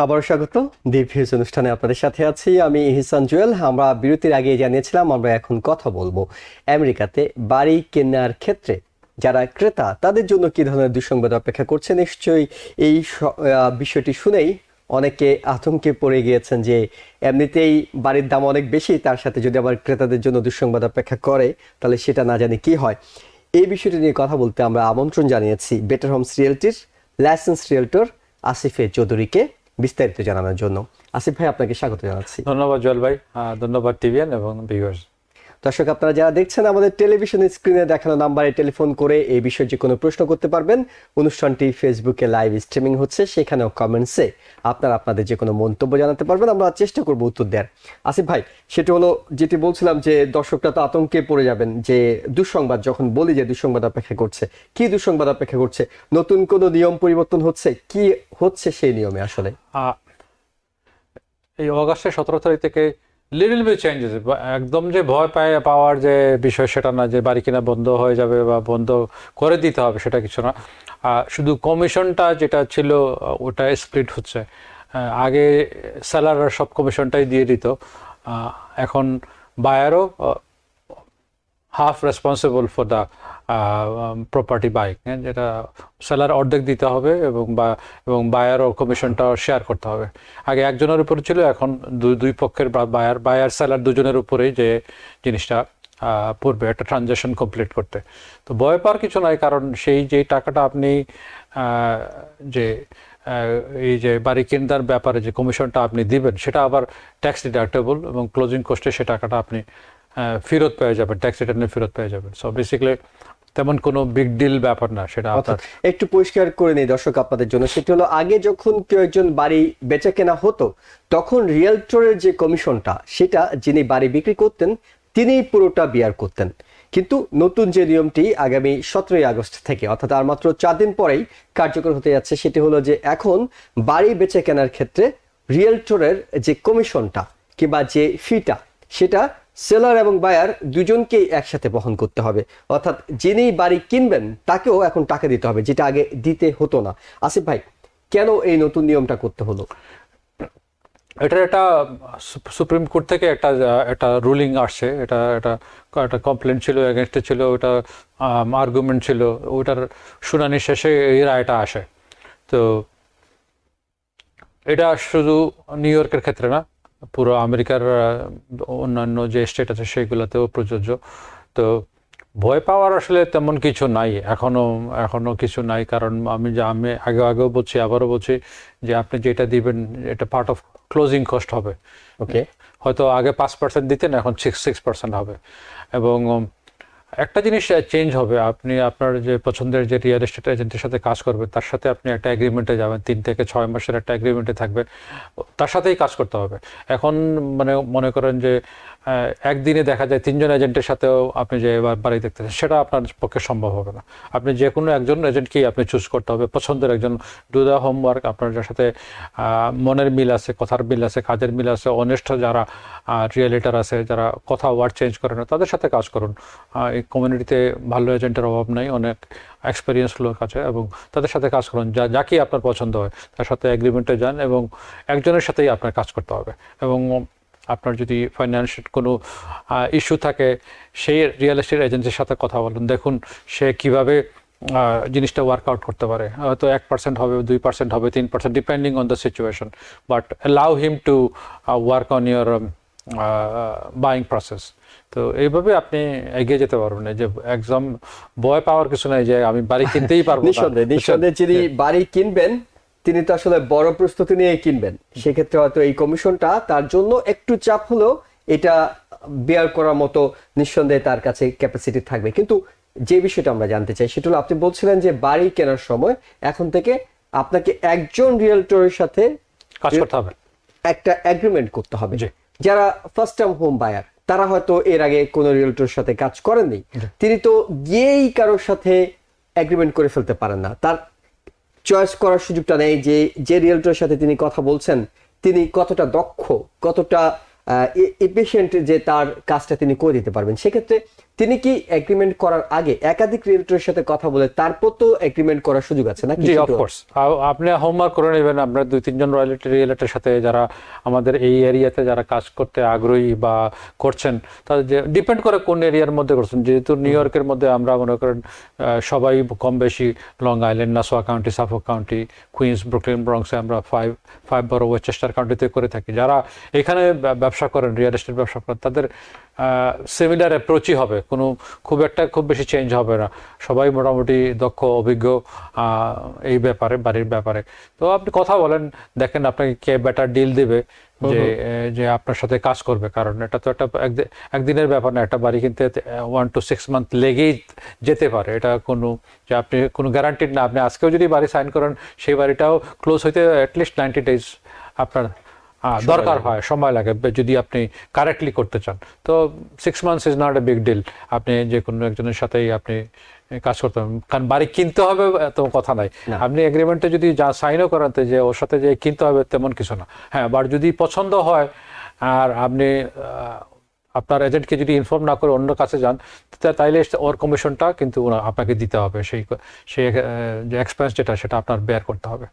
[SPEAKER 1] আবারও স্বাগত দ্বীপ ভিউজ অনুষ্ঠানে, আপনাদের সাথে আছি আমি ইহসান জুয়েল। আমরা বিরতির আগে জানিয়েছিলাম আমরা এখন কথা বলবো আমেরিকাতে বাড়ি কেনার ক্ষেত্রে যারা ক্রেতা তাদের জন্য কি ধরনের দুঃসংবাদ অপেক্ষা করছে। নিশ্চয়ই এই বিষয়টি শুনেই অনেকে আতঙ্কে পড়ে গিয়েছেন যে এমনিতেই বাড়ির দাম অনেক বেশি, তার সাথে যদি আবার ক্রেতাদের জন্য দুঃসংবাদ অপেক্ষা করে তাহলে সেটা না জানি কি হয়। এই বিষয়টি নিয়ে কথা বলতে আমরা আমন্ত্রণ জানিয়েছি বেটার হোমস রিয়েলটির লাইসেন্স রিয়েলটর আসিফ চৌধুরীকে বিস্তারিত জানানোর জন্য। আসিফ ভাই, আপনাকে স্বাগত জানাচ্ছি।
[SPEAKER 3] ধন্যবাদ জল ভাই, ধন্যবাদ টিভিএন এবং ভিউয়ার্স।
[SPEAKER 1] দর্শক, আপনারা যারা দেখছেন আমাদের টেলিভিশন স্ক্রিনে দেখানো নাম্বারে টেলিফোন করে এই বিষয়ে যে কোনো প্রশ্ন করতে পারবেন। অনুষ্ঠানটি ফেসবুকে লাইভ স্ট্রিমিং হচ্ছে, সেখানেও কমেন্টসে আপনারা আপনাদের যে কোনো মন্তব্য জানাতে পারবেন, আমরা চেষ্টা করব উত্তর দেওয়ার। আসিফ ভাই, সেটা হলো যেটি বলছিলাম যে দর্শকরা তো আতঙ্কে পড়ে যাবেন যে দুঃসংবাদ যখন বলি যে দুঃসংবাদ অপেক্ষা করছে, কি দুঃসংবাদ অপেক্ষা করছে? নতুন কোনো নিয়ম পরিবর্তন হচ্ছে? কি হচ্ছে সেই নিয়মে আসলে?
[SPEAKER 3] এই অগাস্টের 17 তারিখ থেকে লিটল বিট চেঞ্জেস, একদম যে ভয় পাওয়ার যে বিষয় সেটা না, যে বাড়ি কিনা বন্ধ হয়ে যাবে বা বন্ধ করে দিতে হবে সেটা কিছু না। শুধু কমিশনটা যেটা ছিল ওটা স্প্লিট হচ্ছে। আগে সেলাররা সব কমিশনটাই দিয়ে দিত, এখন বায়ারও half responsible for the property buying, যেটা সেলার অর্ধেক দিতে হবে এবং বায়ার ও কমিশনটা শেয়ার করতে হবে। আগে একজনের উপর ছিল, এখন দুই পক্ষের বায়ার সেলার দুজনের উপরেই যে জিনিসটা পড়বে একটা ট্রানজ্যাকশন কমপ্লিট করতে। তো ভয় পাওয়ার কিছু নাই, কারণ সেই যে টাকাটা আপনি যে এই যে বাড়ি কেনার ব্যাপারে যে কমিশনটা আপনি দিবেন সেটা আবার ট্যাক্স ডিডাক্টেবল, এবং ক্লোজিং কস্টে সে টাকাটা আপনি ফেরত পেয়ে যাবেন, ট্যাক্স রিটার্নে ফেরত পেয়ে যাবেন। সো বেসিক্যালি তেমন কোনো বিগ ডিল ব্যাপার না সেটা আপনার।
[SPEAKER 1] একটু পরিষ্কার করে নেই দর্শক আপনাদের জন্য, সেটি হলো আগে যখন কেউ একজন বাড়ি বেচা কেনা হতো তখন রিয়েলটরের যে কমিশনটা সেটা যিনি বাড়ি বিক্রি করতেন তিনিই পুরোটা বিয়ার করতেন। কিন্তু নতুন যে নিয়মটি আগামী 17ই আগস্ট থেকে, অর্থাৎ আর মাত্র 4 দিন পরেই কার্যকর হতে যাচ্ছে, সেটি হলো যে এখন বাড়ি বেচে কেনার ক্ষেত্রে রিয়েলটরের যে কমিশনটা কিংবা যে ফিটা সেটা সেলার এবং বায়ার দুজনকেই একসাথে বহন করতে হবে। অর্থাৎ যিনি বাড়ি কিনবেন তাকেও এখন টাকা দিতে হবে, যেটা আগে দিতে হতো না। আসিফ ভাই, কেন এই নতুন নিয়মটা করতে হলো?
[SPEAKER 3] এটার একটা সুপ্রিম কোর্ট থেকে একটা রুলিং আসছে, একটা কমপ্লেন ছিল, এগেনস্টে ছিল, ওটা আর্গুমেন্ট ছিল, ওটার শুনানি শেষে এই রায়টা আসে। তো এটা শুধু নিউ ইয়র্কের ক্ষেত্রে না, পুরো আমেরিকার অন্যান্য যে স্টেট আছে সেগুলোতেও প্রযোজ্য। তো ভয় পাওয়ার আসলে তেমন কিছু নাই, এখনো কিছু নাই, কারণ আমি আগেও বলছি, আবারও বলছি যে আপনি যেটা দিবেন এটা পার্ট অফ ক্লোজিং কস্ট হবে।
[SPEAKER 1] ওকে,
[SPEAKER 3] হয়তো আগে 5% দিতেন, এখন 6% হবে। এবং একটা জিনিস চেঞ্জ হবে, আপনি আপনার যে পছন্দের যে রিয়েল এস্টেট এজেন্টের সাথে কাজ করবে তার সাথে আপনি একটা এগ্রিমেন্টে যাবেন, 3 থেকে 6 মাসের একটা এগ্রিমেন্টে থাকবে, তার সাথেই কাজ করতে হবে। এখন মনে করেন যে একদিনে দেখা যায় 3 জন এজেন্টের সাথেও আপনি যে বাড়ি দেখতেছেন, সেটা আপনার পক্ষে সম্ভব হবে না। আপনি যে কোনো একজন এজেন্টকেই আপনি চুজ করতে হবে, পছন্দের একজন। ডু দ্য হোমওয়ার্ক, আপনার যার সাথে মনের মিল আছে, কথার মিল আছে, কাজের মিল আছে, অনেস্ট যারা রিয়েলিটার আছে, যারা কথা ওয়ার্ড চেঞ্জ করে না, তাদের সাথে কাজ করুন। এই কমিউনিটিতে ভালো এজেন্টের অভাব নাই, অনেক এক্সপিরিয়েন্স লোক আছে, এবং তাদের সাথে কাজ করুন। যাকে আপনার পছন্দ হয় তার সাথে এগ্রিমেন্টে যান, এবং একজনের সাথেই আপনার কাজ করতে হবে। এবং আপনার যদি ফাইন্যান্সিয়াল কোনো ইস্যু থাকে, সেই রিয়েল এস্টেট এজেন্সির সাথে কথা বলুন, দেখুন সে কীভাবে জিনিসটা ওয়ার্কআউট করতে পারে। হয়তো 1% হবে, 2% হবে, 3%, depending on the situation, but allow him to work on your buying process. তো এইভাবে আপনি এগিয়ে যেতে পারবেন, যে একদম ভয় পাওয়ার কিছু নাই যে আমি বাড়ি কিনতেই পারবো না।
[SPEAKER 1] নিঃসন্দেহে যিনি বাড়ি কিনবেন তিনি তো আসলে বড় প্রস্তুতি নিয়ে কিনবেন, সেক্ষেত্রে হয়তো এই কমিশনটা তার জন্য একটু চাপ হলেও এটা বেয়ার করার মতো নিঃসন্দেহে তার কাছে ক্যাপাসিটি থাকবে। কিন্তু যে বিষয়টা আমরা জানতে চাই সেটা হলো, আপনি বলছিলেন যে বাড়ি কেনার সময় এখন থেকে আপনাকে একজন রিয়েলটরের সাথে
[SPEAKER 3] কাজ করতে হবে,
[SPEAKER 1] একটা এগ্রিমেন্ট করতে হবে। যারা ফার্স্ট টাইম হোম বায়ার, তারা হয়তো এর আগে কোনো রিয়েলটরের সাথে কাজ করেননি, তিনি তো গিয়েই কারোর সাথে এগ্রিমেন্ট করে ফেলতে পারেন না, তার চয়েস করার সুযোগটা নেই যে রিয়েলটরের সাথে তিনি কথা বলছেন তিনি কতটা দক্ষ, কতটা এফিশিয়েন্ট যে তার কাজটা তিনি করে দিতে পারবেন। সেক্ষেত্রে তিনি কি এগ্রিমেন্ট করার আগে একাধিক রিয়েলটরের সাথে কথা বলে তারপর তো এগ্রিমেন্ট করার সুযোগ আছে নাকি?
[SPEAKER 3] জি, অফকোর্স। আপনি হোমওয়ার্ক করে নেবেন, আমরা 2-3 জন রিয়েলটরের সাথে যারা আমাদের এই এরিয়াতে যারা কাজ করতে আগ্রহী বা করছেন, তাদের যে ডিপেন্ড করে কোন এরিয়ার মধ্যে করছেন। যেহেতু নিউ ইয়র্কের মধ্যে আমরা মনে করেন সবাই কম বেশি Long Island, Nassau County, Suffolk County, Queens, Brooklyn, ব্রঙ্কসে আমরা 5 বড় ওয়েস্টচেস্টার কাউন্টিতে করে থাকি। যারা এখানে ব্যবসা করেন, রিয়েল এস্টেট ব্যবসা করেন, তাদের সিমিলার অ্যাপ্রোচই হবে, খুব বেশি চেঞ্জ হবে না। সবাই মোটামুটি দক্ষ, অভিজ্ঞ এই ব্যাপারে, বাড়ির ব্যাপারে। তো আপনি কথা বলেন, দেখেন আপনাকে কে বেটার ডিল দেবে, যে আপনার সাথে কাজ করবে। কারণ এটা তো একদিনের ব্যাপার না, একটা বাড়ি কিনতে 1 to 6 মান্থ লেগেই যেতে পারে। এটা যে আপনি কোনো গ্যারান্টিড না। আপনি আজকেও যদি বাড়ি সাইন করেন, সেই বাড়িটাও ক্লোজ হইতে অ্যাটলিস্ট 90 days আপনার দরকার হয়, সময় লাগে, যদি আপনি কারেক্টলি করতে চান। তো 6 months is not a big deal. আপনি যে কোনো একজনের সাথেই আপনি কাজ করতে হবে, কারণ বাড়ি কিনতে হবে এত কথা নাই। আপনি এগ্রিমেন্টে যদি যা সাইনও করেন যে ওর সাথে যে কিনতে হবে তেমন কিছু না। হ্যাঁ, বাট যদি পছন্দ হয় আর আপনি আপনার এজেন্টকে যদি ইনফর্ম না করে অন্য কাছে যান, তাইলে ওর কমিশনটা কিন্তু আপনাকে দিতে হবে, সেই যে এক্সপেন্স সেটা আপনার বেয়ার করতে হবে।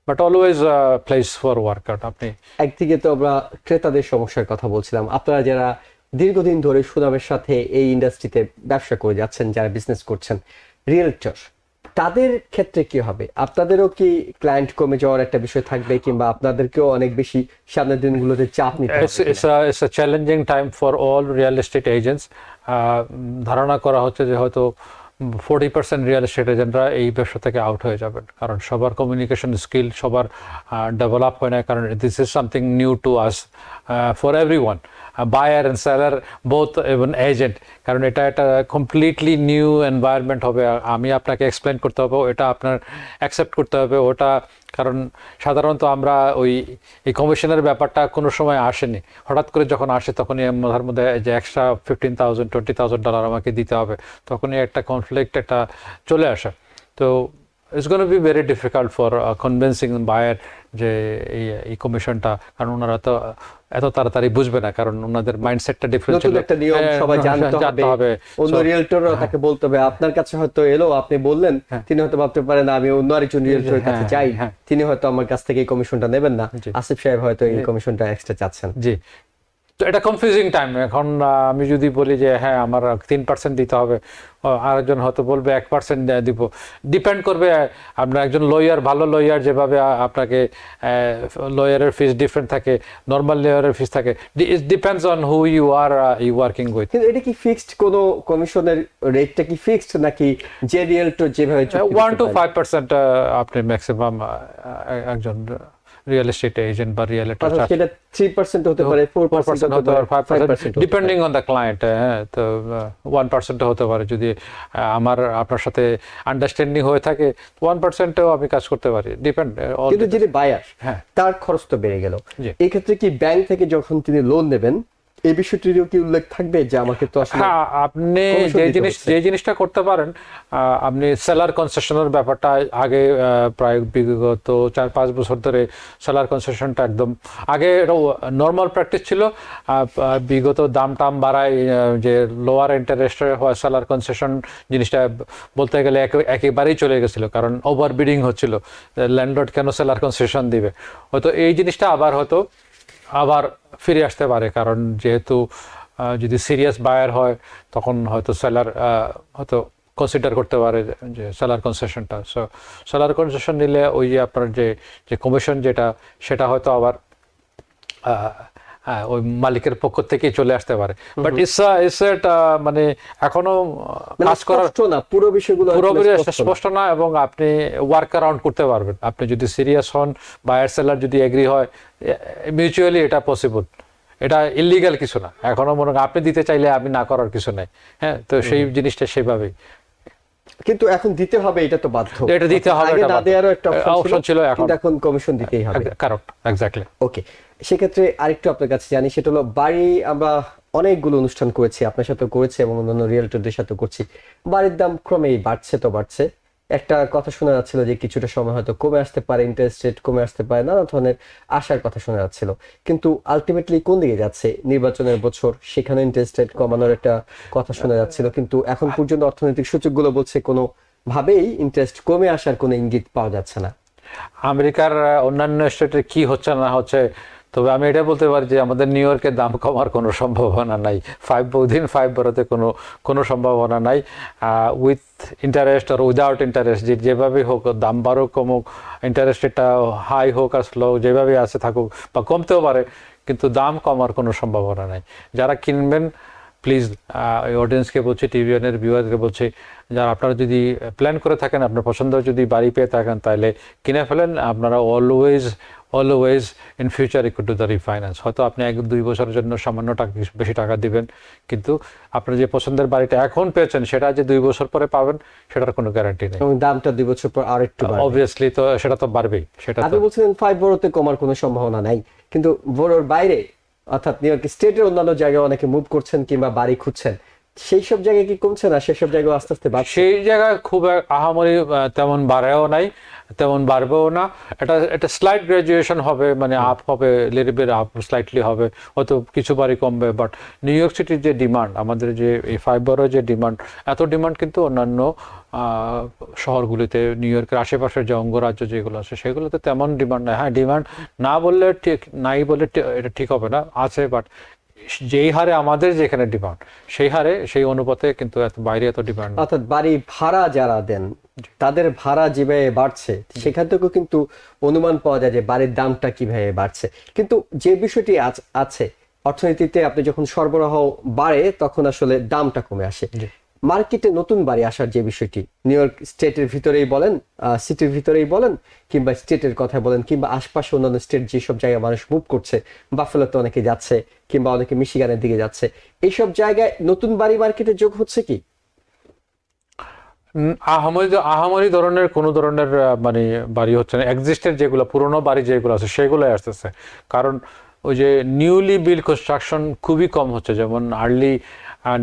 [SPEAKER 3] But always place for workout. আপনি
[SPEAKER 1] একদিকে তো আমরা ক্রেতাদের সমস্যার কথা বলছিলাম, আপনারা যারা দীর্ঘদিন ধরে সুনামের সাথে এই ইন্ডাস্ট্রিতে ব্যবসা করে যাচ্ছেন, যারা বিজনেস করছেন, রিয়েলটর, তাদের ক্ষেত্রে কি হবে? আপনাদেরও কি ক্লায়েন্ট কমে যাওয়ার একটা বিষয় থাকবে, কিংবা আপনাদেরকেও অনেক বেশি সামনের দিনগুলোতে চাপ নিতে হবে?
[SPEAKER 3] It's a challenging time for all real estate agents. ধারণা করা হচ্ছে যে হয়তো 40% রিয়েল এস্টেট এজেন্টরা এই ব্যবসা থেকে আউট হয়ে যাবেন, কারণ সবার কমিউনিকেশন স্কিল সবার ডেভেলপ হয় না, কারণ this is something new to us for everyone, buyer and seller both, even agent, কারণ এটা একটা কমপ্লিটলি নিউ এনভায়রনমেন্ট হবে। আমি আপনাকে এক্সপ্লেন করতে হবে, এটা আপনার অ্যাকসেপ্ট করতে হবে ওটা, কারণ সাধারণত আমরা এই কমিশনের ব্যাপারটা কোনো সময় আসেনি, হঠাৎ করে যখন আসে তখনই মাথার মধ্যে যে এক্সট্রা $15,000 $20,000 আমাকে দিতে হবে, তখনই একটা কনফ্লিক্ট একটা চলে আসে। তো it's gonna be very difficult for convincing buyer যে এই কমিশনটা, কারণ ওনারা তো এত তাড়াতাড়ি বুঝবে না, কারণ ওনাদের মাইন্ডসেটটা ডিফারেন্ট ছিল।
[SPEAKER 1] নতুন একটা নিয়ম সবাই জানতে হবে, অন্য রিয়েলটররা তাকে বলতে হবে। আপনার কাছে হয়তো এলো, আপনি বললেন, তিনি হয়তো ভাবতে পারেন আমি অন্য আরেকজন রিয়েলটরের কাছে যাই, তিনি হয়তো আমার কাছ থেকে এই কমিশনটা নেবেন না, আসিফ সাহেব হয়তো এই কমিশনটা এক্সট্রা চাচ্ছেন।
[SPEAKER 3] জি, তো এটা কনফিউজিং টাইম। এখন আমি যদি বলি যে হ্যাঁ আমার 3% দিতে হবে, আরেকজন হয়তো বলবে 1% দিব, ডিপেন্ড করবে। আপনার একজন লয়ার, ভালো লয়ার যেভাবে আপনাকে, লয়ারের ফিস ডিফারেন্ট থাকে, নর্মাল লয়ারের ফিস থাকে, it depends on who you are working with.
[SPEAKER 1] কিন্তু এটা কি ফিক্সড কোনো কমিশনের রেটটা কি ফিক্সড, নাকি যে রিয়েলটর যেভাবে
[SPEAKER 3] 1 to 5% আপনি ম্যাক্সিমাম একজন রিয়েল এস্টেট এজেন্ট বা রিয়েলটর,
[SPEAKER 1] সেটা 3% হতে পারে, 4% হতে পারে, 5%
[SPEAKER 3] ডিপেন্ডিং অন দ্য ক্লায়েন্ট। হ্যাঁ, তো 1% হতে পারে, যদি আপনার সাথে আন্ডারস্ট্যান্ডিং হয়ে থাকে 1%ও আমি কাজ করতে পারি, ডিপেন্ড।
[SPEAKER 1] কিন্তু যিনি বায়ার,
[SPEAKER 3] হ্যাঁ,
[SPEAKER 1] তার খরচ তো বেড়ে গেল,
[SPEAKER 3] জি।
[SPEAKER 1] এই ক্ষেত্রে কি ব্যাংক থেকে যখন তিনি লোন নেবেন এই বিষয়টিরও কি উল্লেখ থাকবে যে আমাকে তো আসলে?
[SPEAKER 3] হ্যাঁ, আপনি যে জিনিসটা করতে পারেন, আপনি সেলার কনসেশনের ব্যাপারটা আগে প্রায় বিগত 4-5 বছর ধরে সেলার কনসেশনটা একদম আগে নর্মাল প্র্যাকটিস ছিল। বিগত দাম টাম বাড়ায়, যে লোয়ার ইন্টারেস্টে হয় সেলার কনসেশন জিনিসটা বলতে গেলে একেবারেই চলে গেছিলো, কারণ ওভার বিডিং হচ্ছিল, ল্যান্ডলর্ড কেন সেলার কনসেশন দিবে। হয়তো এই জিনিসটা আবার ফিরে আসতে পারে, কারণ যেহেতু যদি সিরিয়াস বায়ার হয় তখন হয়তো সেলার হয়তো কনসিডার করতে পারে যে সেলার কনসেশনটা। সো সেলার কনসেশন নিলে ওই যে আপনার যে কমিশন সেটা হয়তো আবার ওই মালিকের পক্ষ থেকেই চলে আসতে পারে। বাট মানে এখনো কাজ করার
[SPEAKER 1] পুরো বিষয়গুলো
[SPEAKER 3] স্পষ্ট না, এবং আপনি ওয়ার্ক অ্যারাউন্ড করতে পারবেন। আপনি যদি সিরিয়াস হন, বায়ার সেলার যদি এগ্রি হয়, মিউচুয়ালি এটা পসিবল, এটা ইলিগাল কিছু না। এখনো মনে হয় আপনি দিতে চাইলে আমি না করার কিছু নাই। হ্যাঁ, তো সেই জিনিসটা সেভাবেই।
[SPEAKER 1] কিন্তু এখন দিতে হবে, এটা তো বাধ্য,
[SPEAKER 3] এটা দিতে হবে,
[SPEAKER 1] আগে না দেওয়ারও একটা
[SPEAKER 3] অপশন ছিল,
[SPEAKER 1] এখন কমিশন দিতেই হবে।
[SPEAKER 3] Correct, exactly.
[SPEAKER 1] ওকে, সেক্ষেত্রে আরেকটু আপনার কাছে জানি, সেটা হলো বাড়ি, আমরা অনেকগুলো অনুষ্ঠান করেছি, আপনার সাথে করেছি এবং অন্যান্য রিয়েলটরদের সাথে করছি, বাড়ির দাম ক্রমেই বাড়ছে। একটা কথা শোনা যাচ্ছিল যে কিছুটা সময় হয়তো কমে আসতে পারে, ইন্টারেস্ট রেট কমে আসতে পারে, নানা ধরনের আশার কথা শোনা যাচ্ছিল। কিন্তু আলটিমেটলি কোন দিকে যাচ্ছে? নির্বাচনের বছর, সেখানে ইন্টারেস্ট রেট কমানোর একটা কথা শোনা যাচ্ছিল, কিন্তু এখন পর্যন্ত অর্থনৈতিক সূচকগুলো বলছে কোনো ভাবেই ইন্টারেস্ট কমে আসার কোনো ইঙ্গিত পাওয়া যাচ্ছে না।
[SPEAKER 3] আমেরিকার অন্যান্য স্টেটে কি হচ্ছে না হচ্ছে, তবে আমি এটা বলতে পারি যে আমাদের নিউ ইয়র্কের দাম কমার কোনো সম্ভাবনা নাই, 5 বাড়াতে কোনো সম্ভাবনা নাই। উইথ ইন্টারেস্ট আর উইদাউট ইন্টারেস্ট, যেভাবে হোক, দাম বাড়ুক কমুক, ইন্টারেস্ট রেটটা হাই হোক আর স্লো, যেভাবে আছে থাকুক, বা কমতেও পারে, কিন্তু দাম কমার কোনো সম্ভাবনা নাই। যারা কিনবেন, প্লিজ এই অডিয়েন্সকে বলছি, টিভিএনের ভিউয়ারকে বলছি, যারা আপনারা যদি প্ল্যান করে থাকেন, আপনার পছন্দ যদি বাড়ি পেয়ে থাকেন, তাহলে কিনে ফেলেন। আপনারা always in future you could do the refinance. হয়তো আপনি 1-2 বছরের জন্য সামান্য বেশি টাকা দিবেন, কিন্তু আপনার যে পছন্দের বাড়িটা এখন পেয়েছেন সেটা যে 2 বছর পরে পাবেন সেটার কোনো গ্যারান্টি নেই,
[SPEAKER 1] এবং দামটা 2 বছর পর আরেকটু বাড়বে
[SPEAKER 3] অবভিয়াসলি। তো সেটা তো বাড়বেই। সেটা
[SPEAKER 1] আপনি বলছিলেন 5 বড়তে কমার কোনো সম্ভাবনা নাই, কিন্তু বড়োর বাইরে, অর্থাৎ নিউ ইয়র্ক স্টেটের অন্যান্য জায়গায় অনেকে মুভ করছেন কিংবা বাড়ি খুঁজছেন, সেই সব জায়গায় কি কমছে না? সেসব জায়গায় আস্তে আস্তে বাড়ছে?
[SPEAKER 3] সেই জায়গায় খুব আহামরি তেমন বাড়েও নাই, তেমন বাড়বেও না। এটা স্লাইট গ্রাজুয়েশন হবে, মানে আপ হবে, লিটল বিট আপ স্লাইটলি হবে, হয়তো কিছু বাড়ি কমবে। বাট নিউ ইয়র্ক সিটির যে ডিমান্ড, আমাদের যে এই 5 বড় যে ডিমান্ড, এত ডিমান্ড কিন্তু অন্যান্য শহরগুলিতে, নিউ ইয়র্কের আশেপাশের যে অঙ্গরাজ্য যেগুলো আছে সেগুলোতে তেমন ডিমান্ড নাই। হ্যাঁ, ডিমান্ড না বললে ঠিক নাই, বলে এটা ঠিক হবে না, আছে, বাট যেই হারে আমাদের যেখানে ডিমান্ড, সেই হারে সেই অনুপাতে কিন্তু বাইরে এত ডিমান্ড।
[SPEAKER 1] অর্থাৎ বাড়ি ভাড়া যারা দেন তাদের ভাড়া যেভাবে বাড়ছে সেখান থেকেও কিন্তু অনুমান পাওয়া যায় যে বাড়ির দামটা কিভাবে বাড়ছে। কিন্তু যে বিষয়টি আছে অর্থনীতিতে, আপনি যখন সরবরাহ বাড়ে তখন আসলে দামটা কমে আসে। মার্কেটে নতুন বাড়ি আসার যে বিষয়টি, নিউ ইয়র্ক স্টেটের ভিতরেই বলেন, সিটির ভিতরেই বলেন, কিংবা স্টেটের কথা বলেন, কিংবা আশপাশে অন্যান্য স্টেট যেসব জায়গায় মানুষ মুভ করছে, বাফেলোতে অনেকে যাচ্ছে কিংবা অনেকে মিশিগানের দিকে যাচ্ছে, এইসব জায়গায় নতুন বাড়ি মার্কেটে যোগ হচ্ছে কি?
[SPEAKER 3] আহামরি ধরনের কোনো ধরনের মানে বাড়ি হচ্ছে না। এক্সিস্টেড যেগুলো পুরোনো বাড়ি যেগুলো আছে সেগুলোই আসতেছে, কারণ ওই যে নিউলি বিল্ড কনস্ট্রাকশন খুবই কম হচ্ছে। যেমন আর্লি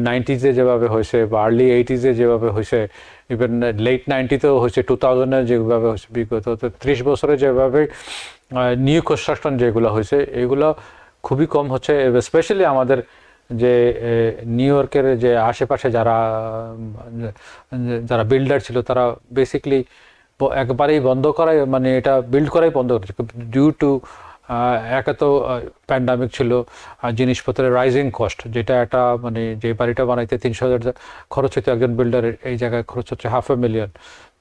[SPEAKER 3] 90s যেভাবে হয়েছে বা আর্লি 80s যেভাবে হয়েছে, ইভেন লেট 90তেও হয়েছে, 2000-এ যেভাবে হয়েছে, বিগত 30 বছরে যেভাবে নিউ কনস্ট্রাকশন যেগুলো হয়েছে এগুলো খুবই কম হচ্ছে। স্পেশালি আমাদের যে নিউ ইয়র্কের যে আশেপাশে যারা যারা বিল্ডার ছিল তারা বেসিকলি একবারেই বন্ধ করাই, মানে এটা বিল্ড করাই বন্ধ করেছে ডিউ টু একে তো প্যান্ডামিক ছিল, জিনিসপত্রের রাইজিং কস্ট, যেটা একটা মানে যে বাড়িটা বানাইতে 300,000 খরচ হতো একজন বিল্ডারের, এই জায়গায় খরচ হচ্ছে $500,000।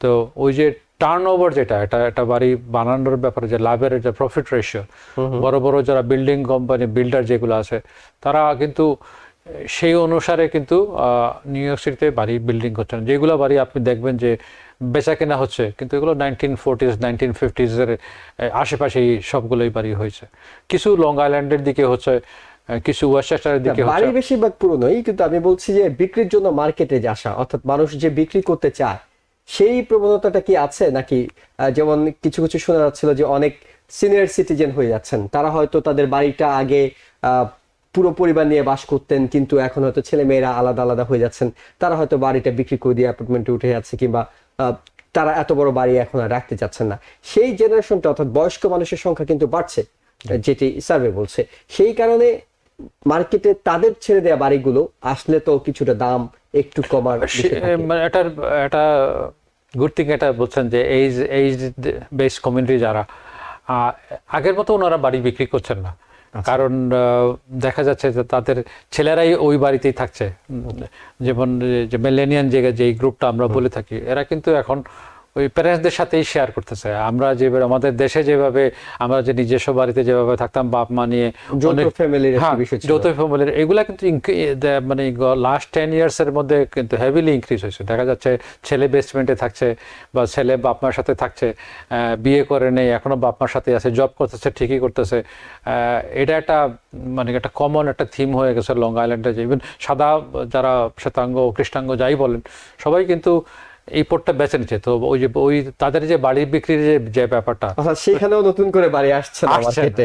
[SPEAKER 3] তো ওই যে টার্ন ওভার যেটা একটা বাড়ি বানানোর ব্যাপারে যে লাভের যে প্রফিট রেশিও, বড় বড় যারা বিল্ডিং কোম্পানি বিল্ডার যেগুলো আছে তারা কিন্তু সেই অনুসারে কিন্তু নিউ ইয়র্ক সিটিতে বাড়ি বিল্ডিং করছেন। যেগুলো বাড়ি আপনি দেখবেন যে বেচা কেনা হচ্ছে, কিন্তু এগুলো 1940s 1950s এর আশেপাশেই সবগুলোই বাড়ি হয়েছে। কিছু লং আইল্যান্ডের দিকে হচ্ছে, কিছু ওয়েস্টার্নের দিকে
[SPEAKER 1] বাড়ি
[SPEAKER 3] হচ্ছে।
[SPEAKER 1] বেশিরভাগ পুরনোই, কিন্তু আমি বলছি যে বিক্রির জন্য মার্কেটে যে আসা, অর্থাৎ মানুষ যে বিক্রি করতে চায় সেই প্রবণতাটা কি আছে নাকি? যেমন কিছু কিছু শোনা যাচ্ছিল যে অনেক সিনিয়র সিটিজেন হয়ে যাচ্ছেন, তারা হয়তো তাদের বাড়িটা আগে পুরো পরিবার নিয়ে বাস করতেন, কিন্তু এখন হয়তো ছেলে মেয়েরা আলাদা আলাদা হয়ে যাচ্ছেন, তারা হয়তো বাড়িটা বিক্রি করে দিয়ে অ্যাপার্টমেন্টে উঠে যাচ্ছে, কিংবা তারা এত বড় বাড়ি এখন আর রাখতে চাচ্ছেন না। সেই জেনারেশনটা অর্থাৎ বয়স্ক মানুষের সংখ্যা কিন্তু বাড়ছে, যেটি সার্ভে বলছে। সেই কারণে মার্কেটে তাদের ছেড়ে দেওয়া বাড়িগুলো আসলে তো কিছুটা দাম একটু কমার বিষয় থাকে।
[SPEAKER 3] মানে এটা গুড থিং এটা বলছেন যে এইজ বেস কমিউনিটি যারা আগের মতো ওনারা বাড়ি বিক্রি করছেন না, কারণ দেখা যাচ্ছে যে তাদের ছেলেরাই ওই বাড়িতেই থাকছে। যেমন যে মিলেনিয়ান যে গ্রুপটা আমরা বলে থাকি, এরা কিন্তু এখন ওই প্যারেন্টসদের সাথেই শেয়ার করতেছে। আমরা যেভাবে আমাদের দেশে যেভাবে আমরা যে নিজস্ব বাড়িতে যেভাবে থাকতাম বাপ মা নিয়ে,
[SPEAKER 1] যৌথ ফ্যামিলির
[SPEAKER 3] যৌথ ফ্যামিলির, এগুলা কিন্তু মানে লাস্ট 10 years এর মধ্যে কিন্তু হেভিলি ইনক্রিজ হয়েছে। দেখা যাচ্ছে ছেলে বেসমেন্টে থাকছে বা ছেলে বাপ মার সাথে থাকছে, বিয়ে করে নেই, এখনো বাপ মার সাথে আছে, জব করতেছে, ঠিকই করতেছে। এটা একটা মানে একটা কমন একটা থিম হয়ে গেছে লং আইল্যান্ডে। যে ইভেন সাদা যারা শ্বেতাঙ্গ কৃষ্ণাঙ্গ যাই বলেন, সবাই কিন্তু এই পথটা বেছে নিচ্ছে। তো ওই তাদের যে বাড়ি বিক্রির যে ব্যাপারটা,
[SPEAKER 1] সেখানেও নতুন করে বাড়ি আসছে না মার্কেটে।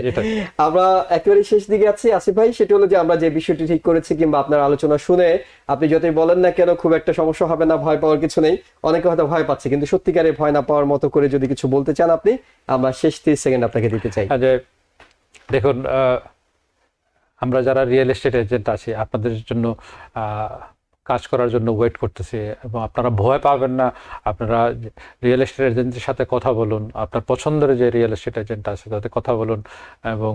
[SPEAKER 1] আমরা একেবারে শেষ দিকে আছি আসিফ ভাই, সেটা হলো যে আমরা যে বিষয়টি ঠিক করেছি কিংবা আপনার আলোচনা শুনে আপনি যতই বলেন না কেন খুব একটা সমস্যা হবে না, ভয় পাওয়ার কিছু নেই। অনেকে হয়তো ভয় পাচ্ছে, কিন্তু সত্যিকারে ভয় না পাওয়ার মতো করে যদি কিছু বলতে চান আপনি, আমরা শেষ 30 সেকেন্ড আপনাকে দিতে চাই।
[SPEAKER 3] যে দেখুন, আমরা যারা রিয়েল এস্টেট এজেন্ট আছি আপনাদের জন্য কাজ করার জন্য ওয়েট করতেছি, এবং আপনারা ভয় পাবেন না। আপনারা রিয়েল এস্টেট এজেন্টের সাথে কথা বলুন, আপনার পছন্দের যে রিয়েল এস্টেট এজেন্ট আছে তাদের কথা বলুন, এবং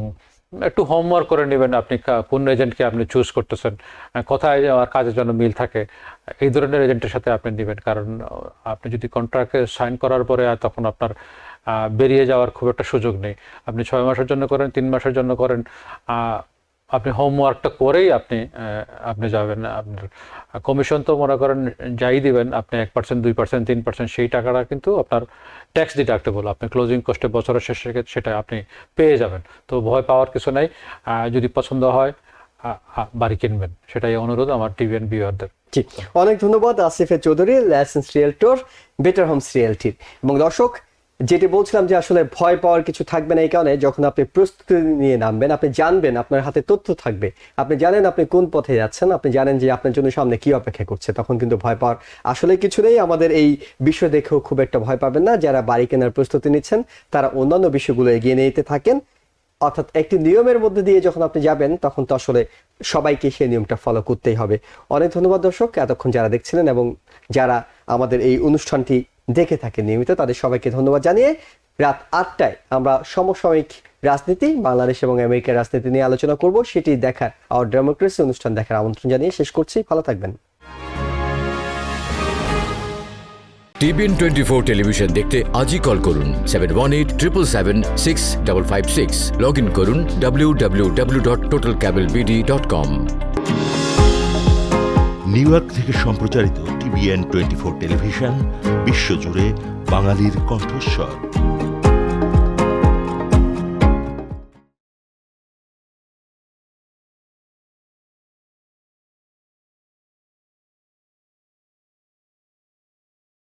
[SPEAKER 3] একটু হোমওয়ার্ক করে নেবেন আপনি কোন এজেন্টকে আপনি চুজ করতেছেন, কোথায় আর কাজের জন্য মিল থাকে, এই ধরনের এজেন্টের সাথে আপনি নেবেন। কারণ আপনি যদি কন্ট্রাক্টে সাইন করার পরে আর তখন আপনার বেরিয়ে যাওয়ার খুব একটা সুযোগ নেই। আপনি 6 মাসের জন্য করেন, 3 মাসের জন্য করেন, আপনি হোমওয়ার্কটা করেই আপনি যাবেন। আপনার কমিশন তো মনে করেন যাই দিবেন, আপনি 1%, 2%, 3%, সেই টাকাটা কিন্তু আপনার ট্যাক্স ডিডাক্টেবল। আপনি ক্লোজিং কস্টে বছরের শেষে সেটা আপনি পেয়ে যাবেন। তো ভয় পাওয়ার কিছু নাই। যদি পছন্দ হয় বাড়ি কিনবেন, সেটাই অনুরোধ আমার টিভিএন ভিউয়ারদের।
[SPEAKER 1] জি, অনেক ধন্যবাদ Asif Chowdhury, license realtor, Better Homes রিয়েলটির। এবং দর্শক, যেটি বলছিলাম যে আসলে ভয় পাওয়ার কিছু থাকবে না এই কারণে, যখন আপনি প্রস্তুতি নিয়ে নামবেন, আপনি জানবেন, আপনার হাতে তথ্য থাকবে, আপনি জানেন আপনি কোন পথে যাচ্ছেন, আপনি জানেন যে আপনার জন্য সামনে কি অপেক্ষা করছে, তখন কিন্তু ভয় পাওয়ার আসলে কিছু নেই। আমাদের এই বিষয় দেখেও খুব একটা ভয় পাবেন না। যারা বাড়ি কেনার প্রস্তুতি নিচ্ছেন তারা অন্যান্য বিষয়গুলো এগিয়ে নিতে থাকেন। অর্থাৎ একটি নিয়মের মধ্যে দিয়ে যখন আপনি যাবেন তখন তো আসলে সবাইকে সেই নিয়মটা ফলো করতেই হবে। অনেক ধন্যবাদ দর্শক, এতক্ষণ যারা দেখছিলেন এবং যারা আমাদের এই অনুষ্ঠানটি দেখে থাকেন নিয়মিত, তাদের সবাইকে ধন্যবাদ জানিয়ে রাত 8টায় আমরা সমসাময়িক রাজনীতি, বাংলাদেশ এবং আমেরিকার রাজনীতি নিয়ে আলোচনা করব। সেটি দেখার আওয়ার ডেমোক্রেসি অনুষ্ঠান দেখার আমন্ত্রণ জানিয়ে শেষ করছি। ভালো থাকবেন।
[SPEAKER 4] TBN 24 টেলিভিশন দেখতে আজই কল করুন 7187776556। লগ ইন করুন www.totalcablebd.com।
[SPEAKER 5] নিউ ইয়র্ক থেকে সম্প্রচারিত TBN 24 টেলিভিশন বিশ্বজুড়ে বাঙালির কণ্ঠস্বর।